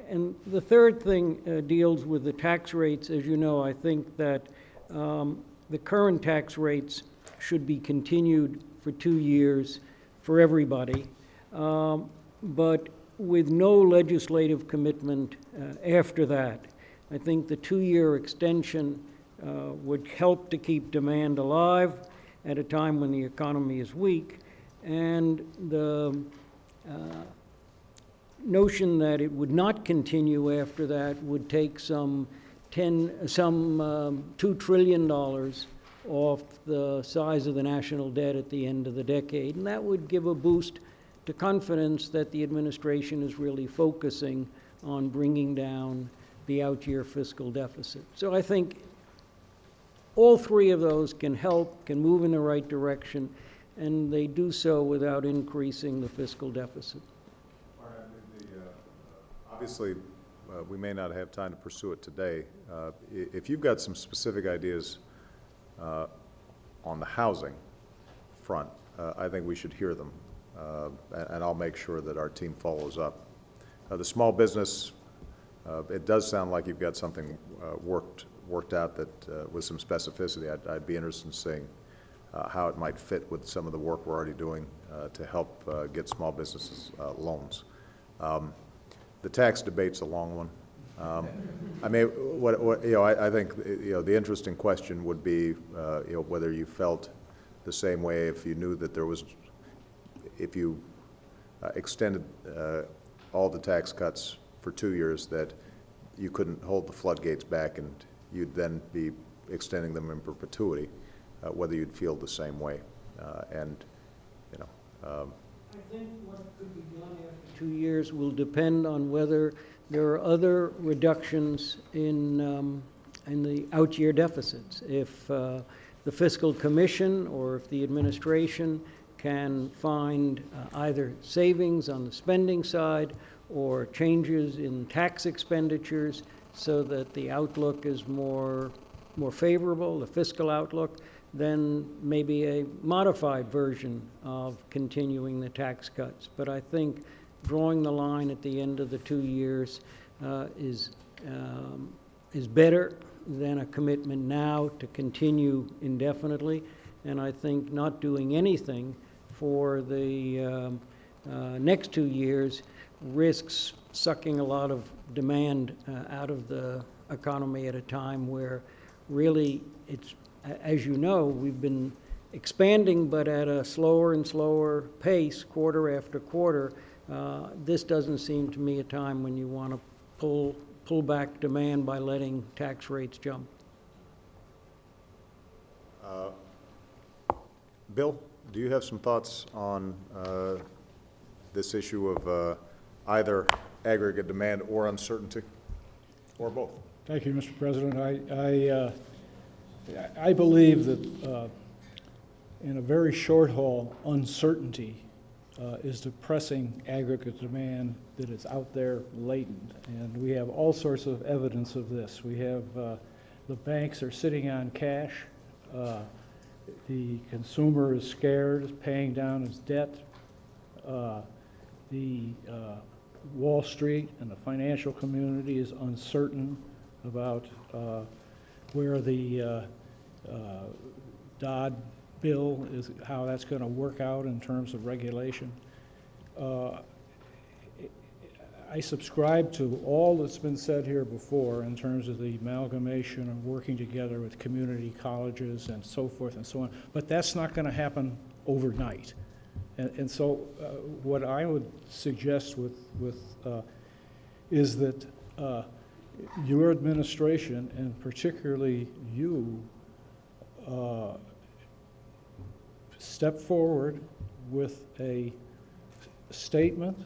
And the third thing deals with the tax rates. As you know, I think that the current tax rates should be continued for 2 years for everybody, but with no legislative commitment after that. I think the 2-year extension would help to keep demand alive at a time when the economy is weak, and the notion that it would not continue after that would take some $2 trillion off the size of the national debt at the end of the decade, and that would give a boost to confidence that the administration is really focusing on bringing down the out-year fiscal deficit. So I think all three of those can help, can move in the right direction, and they do so without increasing the fiscal deficit. Obviously, we may not have time to pursue it today. If you've got some specific ideas on the housing front, I think we should hear them, and I'll make sure that our team follows up. The small business, it does sound like you've got something worked out that with some specificity. I'd be interested in seeing how it might fit with some of the work we're already doing to help get small businesses loans. The tax debate's a long one. I mean, I think the interesting question would be whether you felt the same way if you knew that if you extended all the tax cuts for 2 years, that you couldn't hold the floodgates back and you'd then be extending them in perpetuity, whether you'd feel the same way. I think what could be done after 2 years will depend on whether there are other reductions in the out-year deficits. If the Fiscal Commission or if the administration can find either savings on the spending side or changes in tax expenditures so that the outlook is more favorable, the fiscal outlook, then maybe a modified version of continuing the tax cuts. But I think drawing the line at the end of the 2 years is better than a commitment now to continue indefinitely. And I think not doing anything for the next 2 years risks sucking a lot of demand out of the economy at a time where really it's, as you know, we've been expanding, but at a slower and slower pace, quarter after quarter. This doesn't seem to me a time when you want to pull back demand by letting tax rates jump. Bill, do you have some thoughts on this issue of either aggregate demand or uncertainty, or both? Thank you, Mr. President. I believe that in a very short haul, uncertainty is depressing aggregate demand that is out there latent. And we have all sorts of evidence of this. We have the banks are sitting on cash. The consumer is scared, is paying down his debt. The Wall Street and the financial community is uncertain about where the Dodd bill is, how that's going to work out in terms of regulation. I subscribe to all that's been said here before in terms of the amalgamation and working together with community colleges and so forth and so on, but that's not going to happen overnight. And so what I would suggest is that your administration, and particularly you, step forward with a statement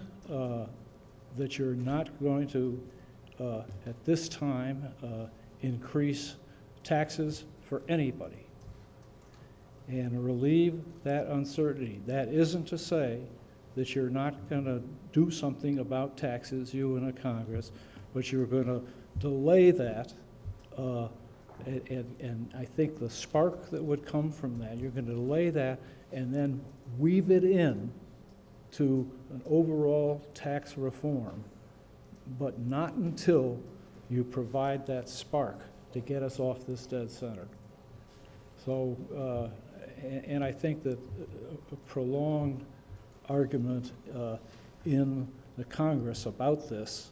that you're not going to, at this time, increase taxes for anybody, and relieve that uncertainty. That isn't to say that you're not going to do something about taxes, you and a Congress, but you're going to delay that And I think the spark that would come from that, you're going to delay that and then weave it in to an overall tax reform, but not until you provide that spark to get us off this dead center. So, and I think that a prolonged argument in the Congress about this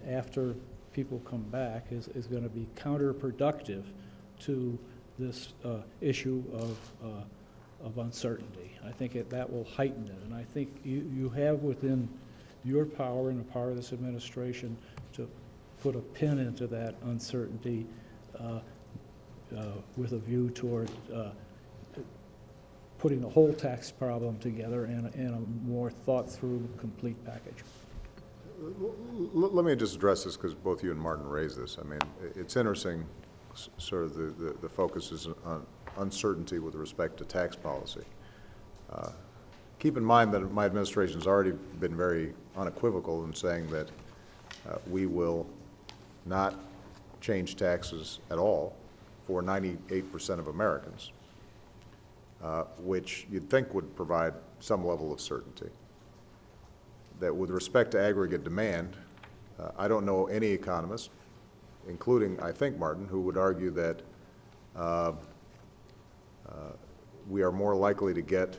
after people come back is going to be counterproductive to this issue of uncertainty. I think that will heighten it, and I think you have within your power and the power of this administration to put a pin into that uncertainty with a view toward putting the whole tax problem together in a more thought-through, complete package. Let me just address this because both you and Martin raised this. I mean, it's interesting, sort of the focus is on uncertainty with respect to tax policy. Keep in mind that my administration has already been very unequivocal in saying that we will not change taxes at all for 98% of Americans, which you'd think would provide some level of certainty. That with respect to aggregate demand, I don't know any economist, including, I think, Martin, who would argue that we are more likely to get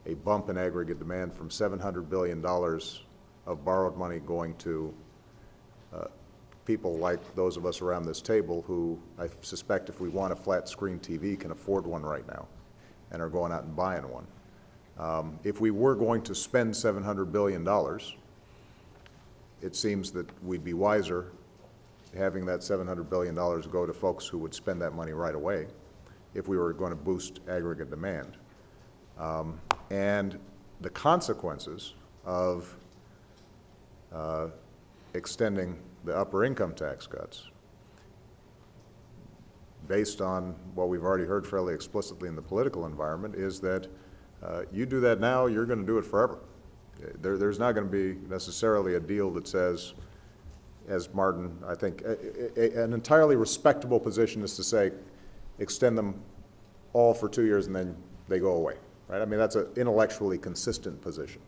a bump in aggregate demand from $700 billion of borrowed money going to people like those of us around this table who I suspect if we want a flat screen TV can afford one right now and are going out and buying one. If we were going to spend $700 billion, it seems that we'd be wiser having that $700 billion go to folks who would spend that money right away if we were going to boost aggregate demand. And the consequences of extending the upper income tax cuts, based on what we've already heard fairly explicitly in the political environment, is that you do that now, you're going to do it forever. There's not going to be necessarily a deal that says, as Martin, I think, an entirely respectable position is to say, extend them all for 2 years and then they go away, right? I mean, that's an intellectually consistent position.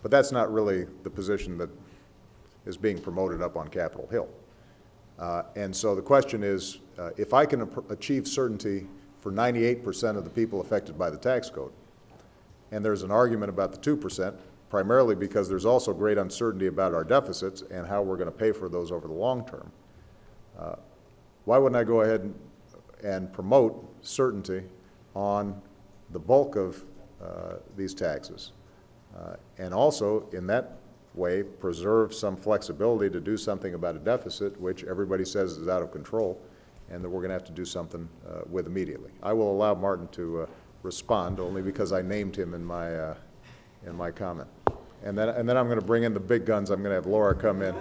But that's not really the position that is being promoted up on Capitol Hill. And so the question is, if I can achieve certainty for 98% of the people affected by the tax code, and there's an argument about the 2%, primarily because there's also great uncertainty about our deficits and how we're going to pay for those over the long term, why wouldn't I go ahead and promote certainty on the bulk of these taxes, and also in that way preserve some flexibility to do something about a deficit which everybody says is out of control and that we're going to have to do something with immediately. I will allow Martin to respond only because I named him in my comment. And then I'm going to bring in the big guns. I'm going to have Laura come in.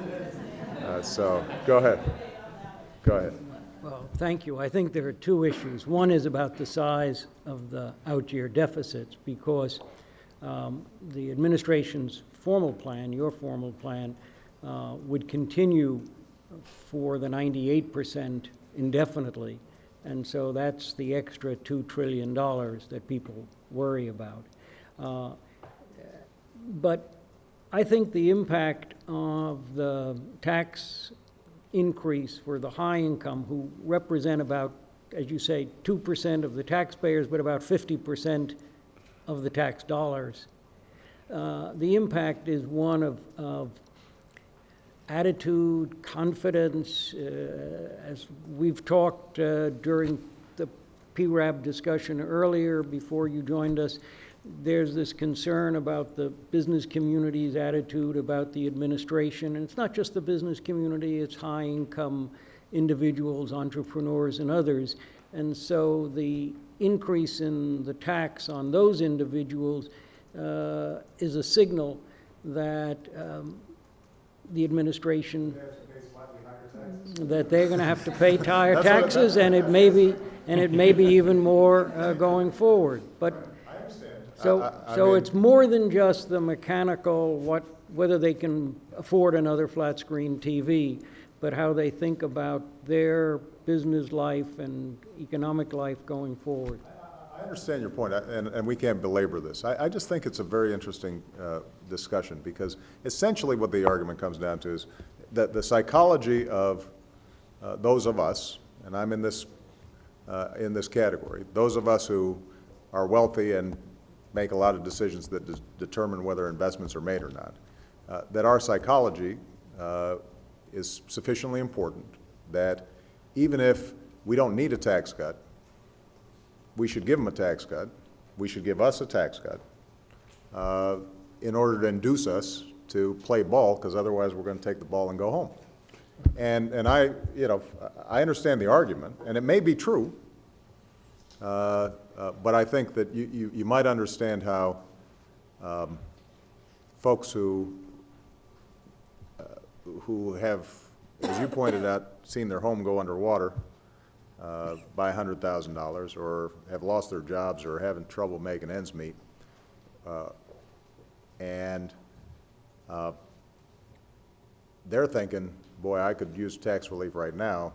So go ahead. Go ahead. Well, thank you. I think there are two issues. One is about the size of the out-year deficits, because the administration's formal plan, your formal plan, would continue for the 98% indefinitely. And so that's the extra $2 trillion that people worry about. But I think the impact of the tax increase for the high income, who represent about, as you say, 2% of the taxpayers, but about 50% of the tax dollars, the impact is one of attitude, confidence. As we've talked during the PERAB discussion earlier, before you joined us, there's this concern about the business community's attitude about the administration. And it's not just the business community, it's high-income individuals, entrepreneurs, and others. And so the increase in the tax on those individuals is a signal that the administration, that they're going to have to pay higher taxes, and it may be even more going forward. But so it's more than just the mechanical whether they can afford another flat screen TV, but how they think about their business life and economic life going forward. I understand your point, and we can't belabor this. I just think it's a very interesting discussion, because essentially what the argument comes down to is that the psychology of those of us, and I'm in this category, those of us who are wealthy and make a lot of decisions that determine whether investments are made or not, that our psychology is sufficiently important that even if we don't need a tax cut, we should give them a tax cut, we should give us a tax cut, in order to induce us to play ball, because otherwise we're going to take the ball and go home. And I understand the argument, and it may be true, but I think that you might understand how folks who have, as you pointed out, seen their home go underwater by $100,000, or have lost their jobs, or having trouble making ends meet, and they're thinking, boy, I could use tax relief right now.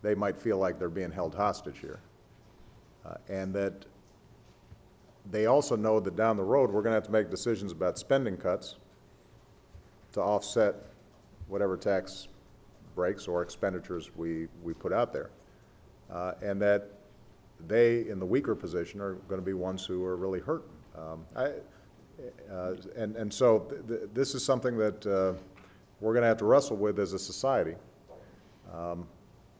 They might feel like they're being held hostage here. And that they also know that down the road we're going to have to make decisions about spending cuts to offset whatever tax breaks or expenditures we put out there. And that they, in the weaker position, are going to be ones who are really hurt. So this is something that we're going to have to wrestle with as a society,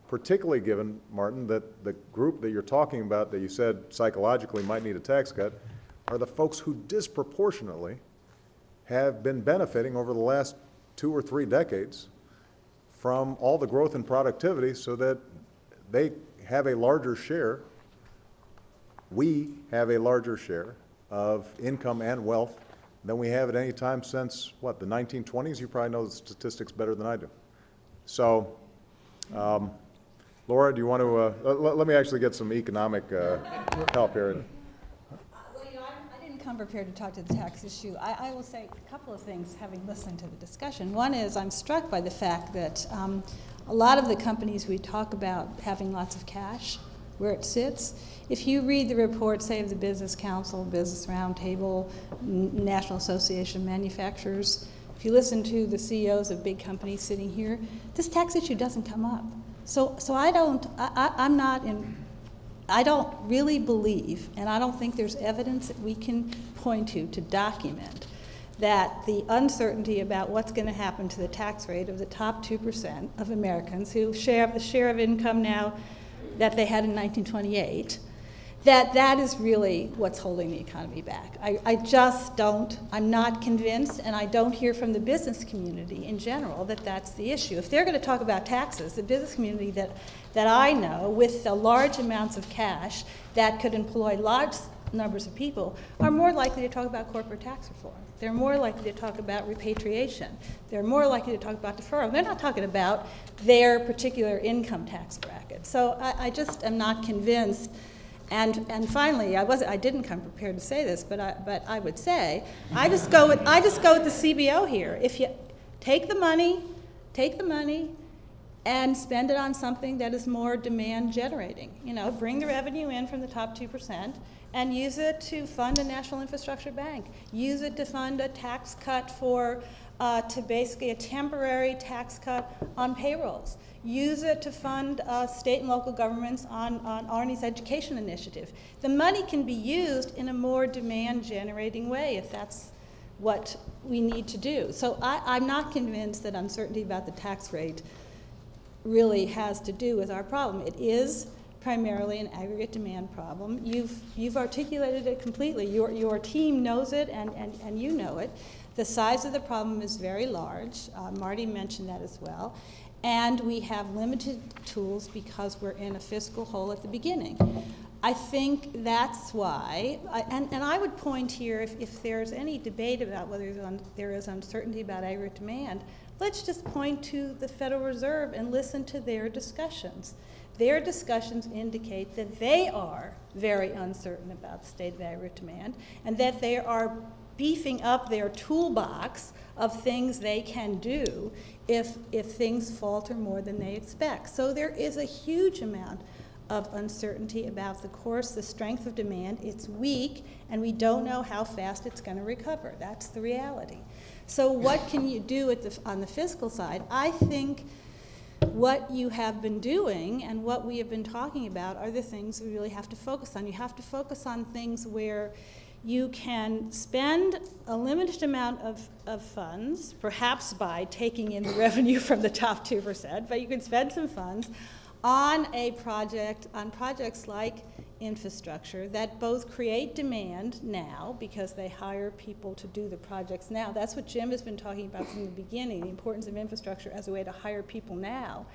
particularly given, Martin, that the group that you're talking about that you said psychologically might need a tax cut are the folks who disproportionately have been benefiting over the last 2 or 3 decades from all the growth in productivity, so that they have a larger share, we have a larger share of income and wealth than we have at any time since, what, the 1920s? You probably know the statistics better than I do. So, Laura, do you want to, let me actually get some economic help here. Well, I didn't come prepared to talk to the tax issue. I will say a couple of things, having listened to the discussion. One is I'm struck by the fact that a lot of the companies we talk about having lots of cash where it sits, if you read the report, say, of the Business Council, Business Roundtable, National Association of Manufacturers, if you listen to the CEOs of big companies sitting here, this tax issue doesn't come up. So I don't really believe, and I don't think there's evidence that we can point to document that the uncertainty about what's going to happen to the tax rate of the top 2% of Americans who share the share of income now that they had in 1928, that is really what's holding the economy back. I just don't, I'm not convinced, and I don't hear from the business community in general that that's the issue. If they're going to talk about taxes, the business community that I know with the large amounts of cash that could employ large numbers of people are more likely to talk about corporate tax reform. They're more likely to talk about repatriation. They're more likely to talk about deferral. They're not talking about their particular income tax bracket. So I just am not convinced. And finally, I didn't come prepared to say this, but I would say I just go with the CBO here. If you take the money and spend it on something that is more demand generating. Bring the revenue in from the top 2% and use it to fund a national infrastructure bank. Use it to fund a tax cut to basically a temporary tax cut on payrolls. Use it to fund state and local governments on Arnie's education initiative. The money can be used in a more demand-generating way if that's what we need to do. So I'm not convinced that uncertainty about the tax rate really has to do with our problem. It is primarily an aggregate demand problem. You've articulated it completely. Your team knows it, and you know it. The size of the problem is very large. Marty mentioned that as well. And we have limited tools because we're in a fiscal hole at the beginning. I think that's why, and I would point here, if there's any debate about whether there is uncertainty about aggregate demand, let's just point to the Federal Reserve and listen to their discussions. Their discussions indicate that they are very uncertain about the state of aggregate demand, and that they are beefing up their toolbox of things they can do if things falter more than they expect. So there is a huge amount of uncertainty about the course, the strength of demand. It's weak, and we don't know how fast it's going to recover. That's the reality. So what can you do on the fiscal side? I think what you have been doing and what we have been talking about are the things we really have to focus on. You have to focus on things where you can spend a limited amount of funds, perhaps by taking in the revenue from the top 2%, but you can spend some funds on projects like infrastructure that both create demand now because they hire people to do the projects now. That's what Jim has been talking about from the beginning, the importance of infrastructure as a way to hire people now.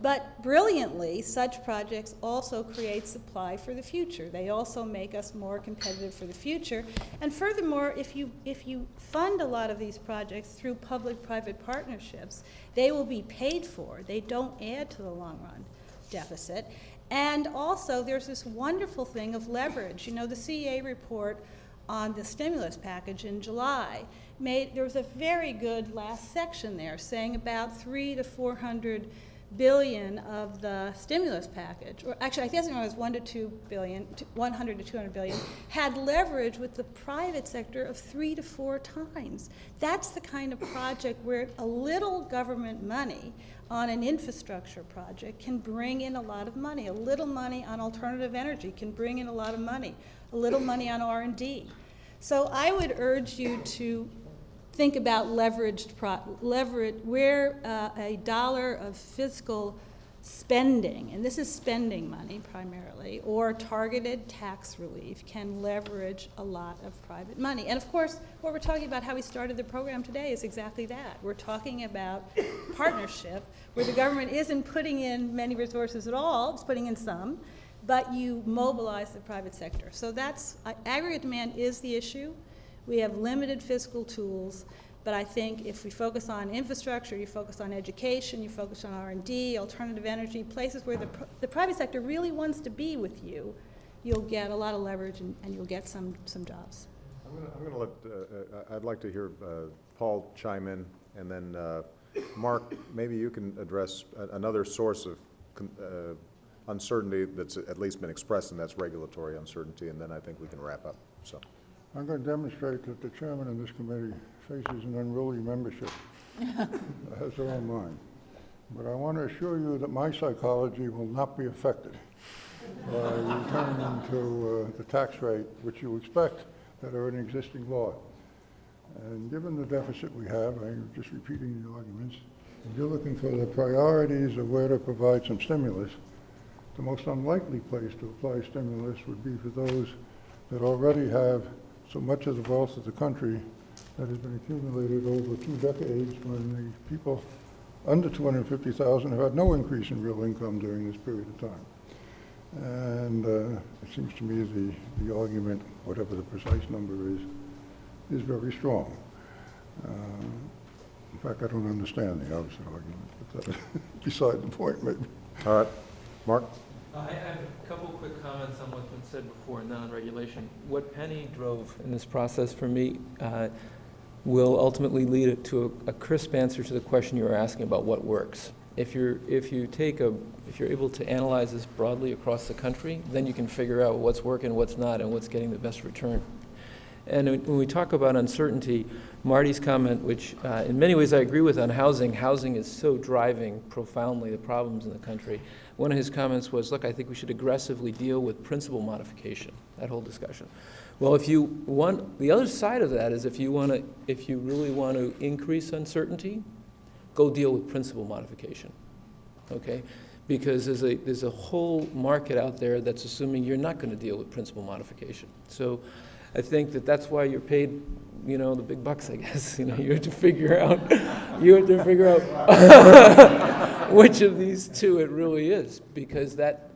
But brilliantly, such projects also create supply for the future. They also make us more competitive for the future. And furthermore, if you fund a lot of these projects through public-private partnerships, they will be paid for. They don't add to the long-run deficit. And also, there's this wonderful thing of leverage. You know, the CEA report on the stimulus package in July there was a very good last section there saying about 300 to 400 billion of the stimulus package, or actually I think it was 100 to 200 billion, had leverage with the private sector of 3 to 4 times. That's the kind of project where a little government money on an infrastructure project can bring in a lot of money. A little money on alternative energy can bring in a lot of money. A little money on R&D. So I would urge you to think about leverage where a dollar of fiscal spending, and this is spending money primarily, or targeted tax relief can leverage a lot of private money. And of course, what we're talking about, how we started the program today, is exactly that. We're talking about partnership where the government isn't putting in many resources at all, it's putting in some, but you mobilize the private sector. So that's, aggregate demand is the issue. We have limited fiscal tools, but I think if we focus on infrastructure, you focus on education, you focus on R&D, alternative energy, places where the private sector really wants to be with you, you'll get a lot of leverage and you'll get some jobs. I'm going to let, I'd like to hear Paul chime in, and then Mark, maybe you can address another source of uncertainty that's at least been expressed, and that's regulatory uncertainty, and then I think we can wrap up. So. I'm going to demonstrate that the chairman of this committee faces an unruly membership, has their own mind. But I want to assure you that my psychology will not be affected by returning to the tax rate, which you expect that are in existing law. And given the deficit we have, I'm just repeating the arguments, if you're looking for the priorities of where to provide some stimulus, the most unlikely place to apply stimulus would be for those that already have so much of the wealth of the country that has been accumulated over 2 decades when the people under 250,000 have had no increase in real income during this period of time. And it seems to me the argument, whatever the precise number is very strong. In fact, I don't understand the opposite argument, but that's beside the point, maybe. All right. Mark? I have a couple quick comments on what's been said before, non-regulation. What Penny drove in this process for me will ultimately lead to a crisp answer to the question you were asking about what works. If you're able to analyze this broadly across the country, then you can figure out what's working, what's not, and what's getting the best return. And when we talk about uncertainty, Marty's comment, which in many ways I agree with on housing is so driving profoundly the problems in the country. One of his comments was, look, I think we should aggressively deal with principal modification, that whole discussion. Well, if you want, the other side of that is if you really want to increase uncertainty, go deal with principal modification, okay? Because there's a whole market out there that's assuming you're not going to deal with principal modification. So I think that's why you're paid, the big bucks, I guess. You have to figure out, which of these two it really is, because that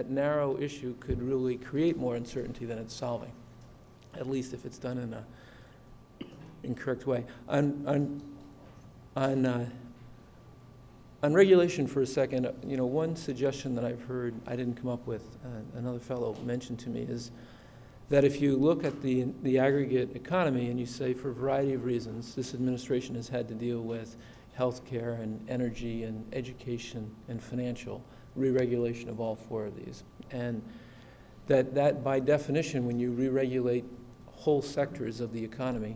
narrow issue could really create more uncertainty than it's solving, at least if it's done in a incorrect way. On regulation for a second, one suggestion that I've heard, I didn't come up with, another fellow mentioned to me, is that if you look at the aggregate economy and you say for a variety of reasons, this administration has had to deal with healthcare and energy and education and financial re-regulation of all four of these. And that by definition, when you re-regulate whole sectors of the economy,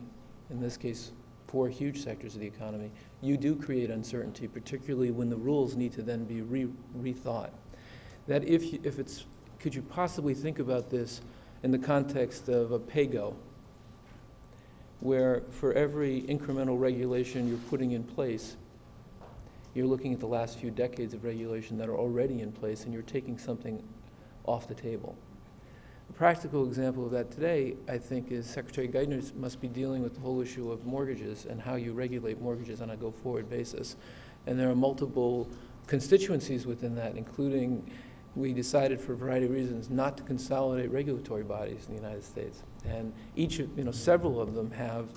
in this case, 4 huge sectors of the economy, you do create uncertainty, particularly when the rules need to then be rethought. That could you possibly think about this in the context of a pay-go, where for every incremental regulation you're putting in place, you're looking at the last few decades of regulation that are already in place and you're taking something off the table. A practical example of that today, I think, is Secretary Geithner must be dealing with the whole issue of mortgages and how you regulate mortgages on a go-forward basis. And there are multiple constituencies within that, including we decided for a variety of reasons not to consolidate regulatory bodies in the United States. And several of them have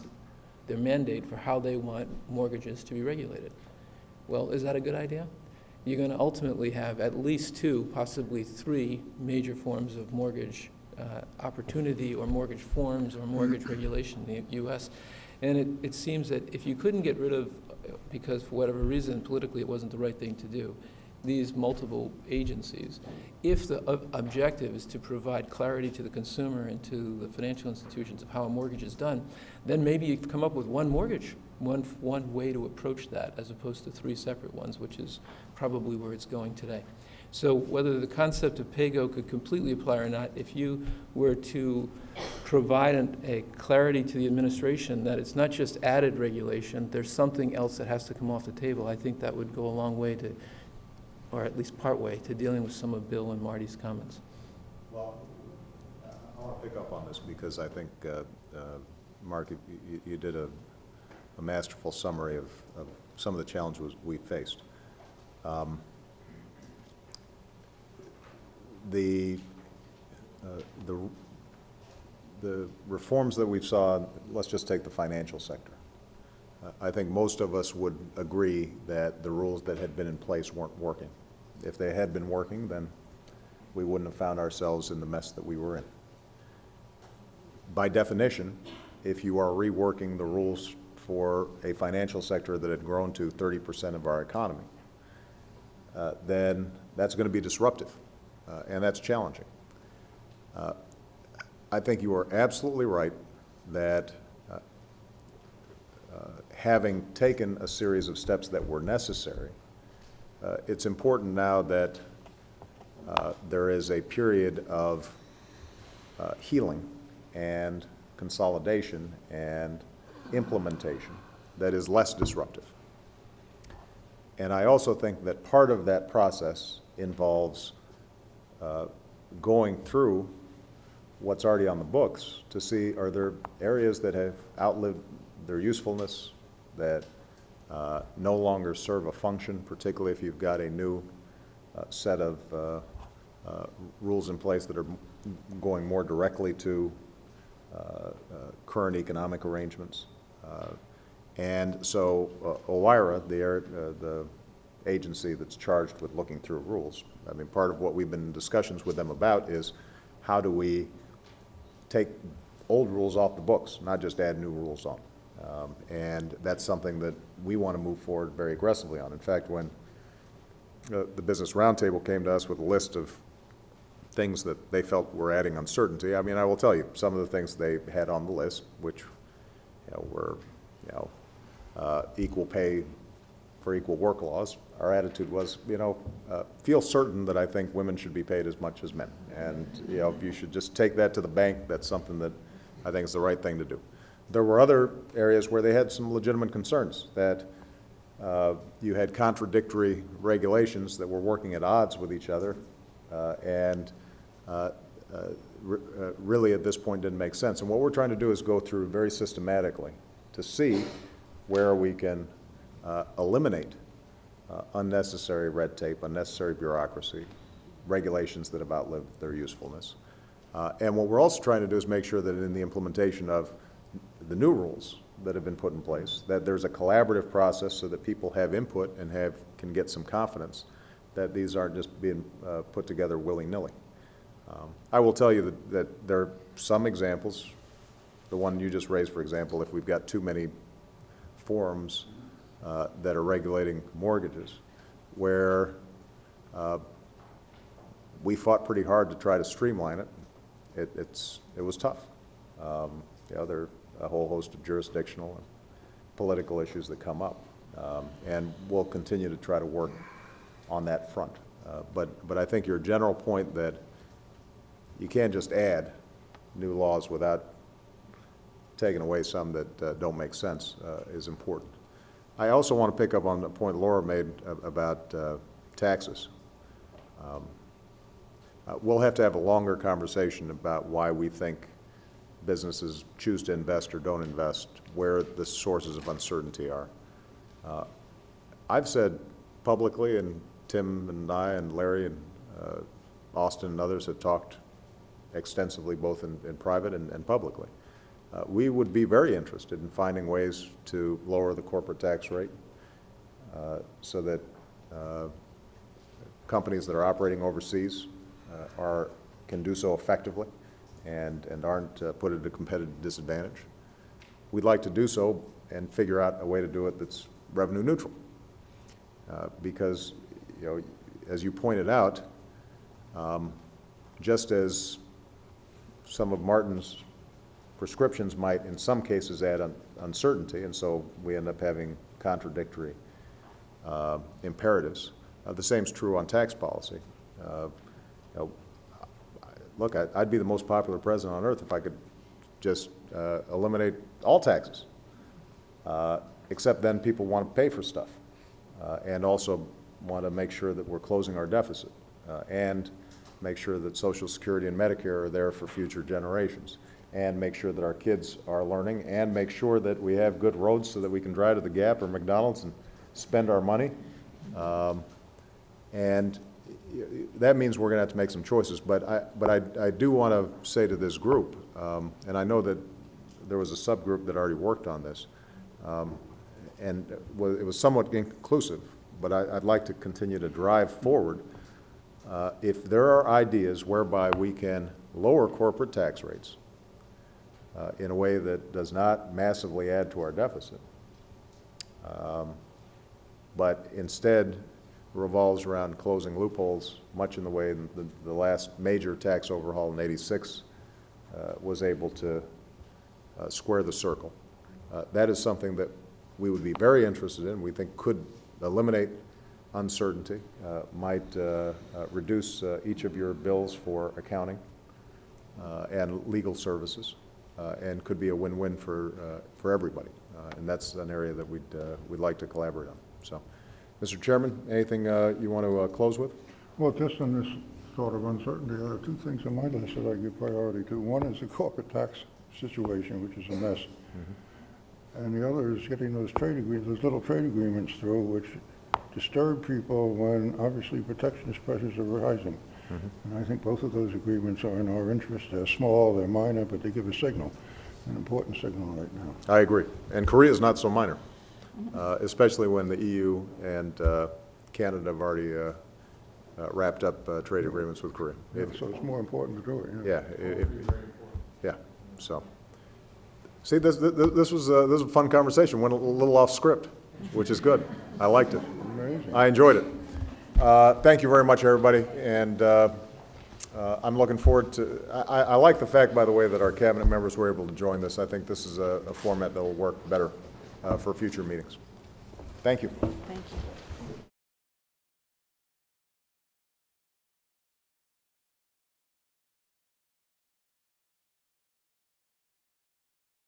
their mandate for how they want mortgages to be regulated. Well, is that a good idea? You're going to ultimately have at least 2, possibly 3 major forms of mortgage opportunity or mortgage forms or mortgage regulation in the U.S. And it seems that if you couldn't get rid of, because for whatever reason politically it wasn't the right thing to do, these multiple agencies, if the objective is to provide clarity to the consumer and to the financial institutions of how a mortgage is done, then maybe you come up with one mortgage, one way to approach that as opposed to 3 separate ones, which is probably where it's going today. So whether the concept of pay-go could completely apply or not, if you were to provide a clarity to the administration that it's not just added regulation, there's something else that has to come off the table, I think that would go a long way to, or at least part way, to dealing with some of Bill and Marty's comments. Well, I want to pick up on this because I think, Mark, you did a masterful summary of some of the challenges we faced. The reforms that we saw, let's just take the financial sector. I think most of us would agree that the rules that had been in place weren't working. If they had been working, then we wouldn't have found ourselves in the mess that we were in. By definition, if you are reworking the rules for a financial sector that had grown to 30% of our economy, then that's going to be disruptive, and that's challenging. I think you are absolutely right that having taken a series of steps that were necessary, it's important now that there is a period of healing and consolidation and implementation that is less disruptive. And I also think that part of that process involves going through what's already on the books to see, are there areas that have outlived their usefulness, that no longer serve a function, particularly if you've got a new set of rules in place that are going more directly to current economic arrangements. And so OIRA, the agency that's charged with looking through rules, I mean, part of what we've been in discussions with them about is how do we take old rules off the books, not just add new rules on. And that's something that we want to move forward very aggressively on. In fact, when the Business Roundtable came to us with a list of things that they felt were adding uncertainty, I mean, I will tell you, some of the things they had on the list, which were equal pay for equal work laws, our attitude was, feel certain that I think women should be paid as much as men. And, if you should just take that to the bank, that's something that I think is the right thing to do. There were other areas where they had some legitimate concerns that you had contradictory regulations that were working at odds with each other, and really at this point didn't make sense. And what we're trying to do is go through very systematically to see where we can eliminate unnecessary red tape, unnecessary bureaucracy, regulations that have outlived their usefulness. And what we're also trying to do is make sure that in the implementation of the new rules that have been put in place, that there's a collaborative process so that people have input and can get some confidence that these aren't just being put together willy-nilly. I will tell you that there are some examples, the one you just raised, for example, if we've got too many forums that are regulating mortgages, where we fought pretty hard to try to streamline it. It was tough. There are a whole host of jurisdictional and political issues that come up, and we'll continue to try to work on that front. But I think your general point that you can't just add new laws without taking away some that don't make sense is important. I also want to pick up on the point Laura made about taxes. We'll have to have a longer conversation about why we think businesses choose to invest or don't invest, where the sources of uncertainty are. I've said publicly, and Tim and I and Larry and Austin and others have talked extensively, both in private and publicly. We would be very interested in finding ways to lower the corporate tax rate so that companies that are operating overseas can do so effectively and aren't put at a competitive disadvantage. We'd like to do so and figure out a way to do it that's revenue neutral. Because, as you pointed out, just as some of Martin's prescriptions might in some cases add uncertainty, and so we end up having contradictory imperatives. The same's true on tax policy. Look, I'd be the most popular president on earth if I could just eliminate all taxes, except then people want to pay for stuff and also want to make sure that we're closing our deficit and make sure that Social Security and Medicare are there for future generations, and make sure that our kids are learning, and make sure that we have good roads so that we can drive to the Gap or McDonald's and spend our money. And that means we're going to have to make some choices. But I do want to say to this group, and I know that there was a subgroup that already worked on this, and it was somewhat inconclusive, but I'd like to continue to drive forward. If there are ideas whereby we can lower corporate tax rates in a way that does not massively add to our deficit, but instead revolves around closing loopholes, much in the way the last major tax overhaul in '86 was able to square the circle. That is something that we would be very interested in, we think could eliminate uncertainty, might reduce each of your bills for accounting and legal services, and could be a win-win for everybody. And that's an area that we'd like to collaborate on. So, Mr. Chairman, anything you want to close with? Well, just on this thought of uncertainty, there are two things on my list that I give priority to. One is the corporate tax situation, which is a mess. Mm-hmm. And the other is getting those little trade agreements through, which disturb people when obviously protectionist pressures are rising. Mm-hmm. And I think both of those agreements are in our interest. They're small, they're minor, but they give a signal, an important signal right now. I agree. And Korea is not so minor, especially when the EU and Canada have already wrapped up trade agreements with Korea. Yeah, so it's more important to do it. Yeah. Yeah. So, see, this was a fun conversation. Went a little off script, which is good. I liked it. Amazing. I enjoyed it. Thank you very much, everybody. And I'm looking forward to. I like the fact, by the way, that our cabinet members were able to join this. I think this is a format that will work better for future meetings. Thank you. Thank you.